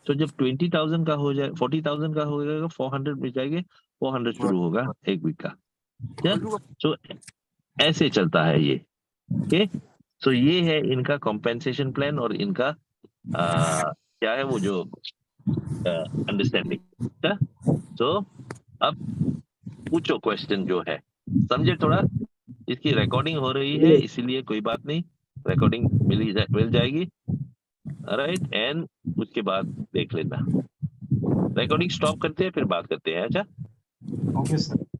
तो जब 20,000 का हो जाए, 40,000 का हो जाएगा, 400 मिल जाएंगे, 400 शुरू होगा एक वीक का। तो ऐसे चलता है ये। ओके, तो ये है इनका कॉम्पेंसेशन प्लान और इनका क्या है वो जो अंडरस्टैंडिंग। तो अब पूछो क्वेश्चन जो है, समझे थोड़ा। इसकी रिकॉर्डिंग हो रही है इसीलिए कोई बात नहीं, रिकॉर्डिंग मिल जाएगी। राइट, एंड उसके बाद देख लेना। रिकॉर्डिंग स्टॉप करते हैं फिर बात करते हैं। अच्छा, ओके सर।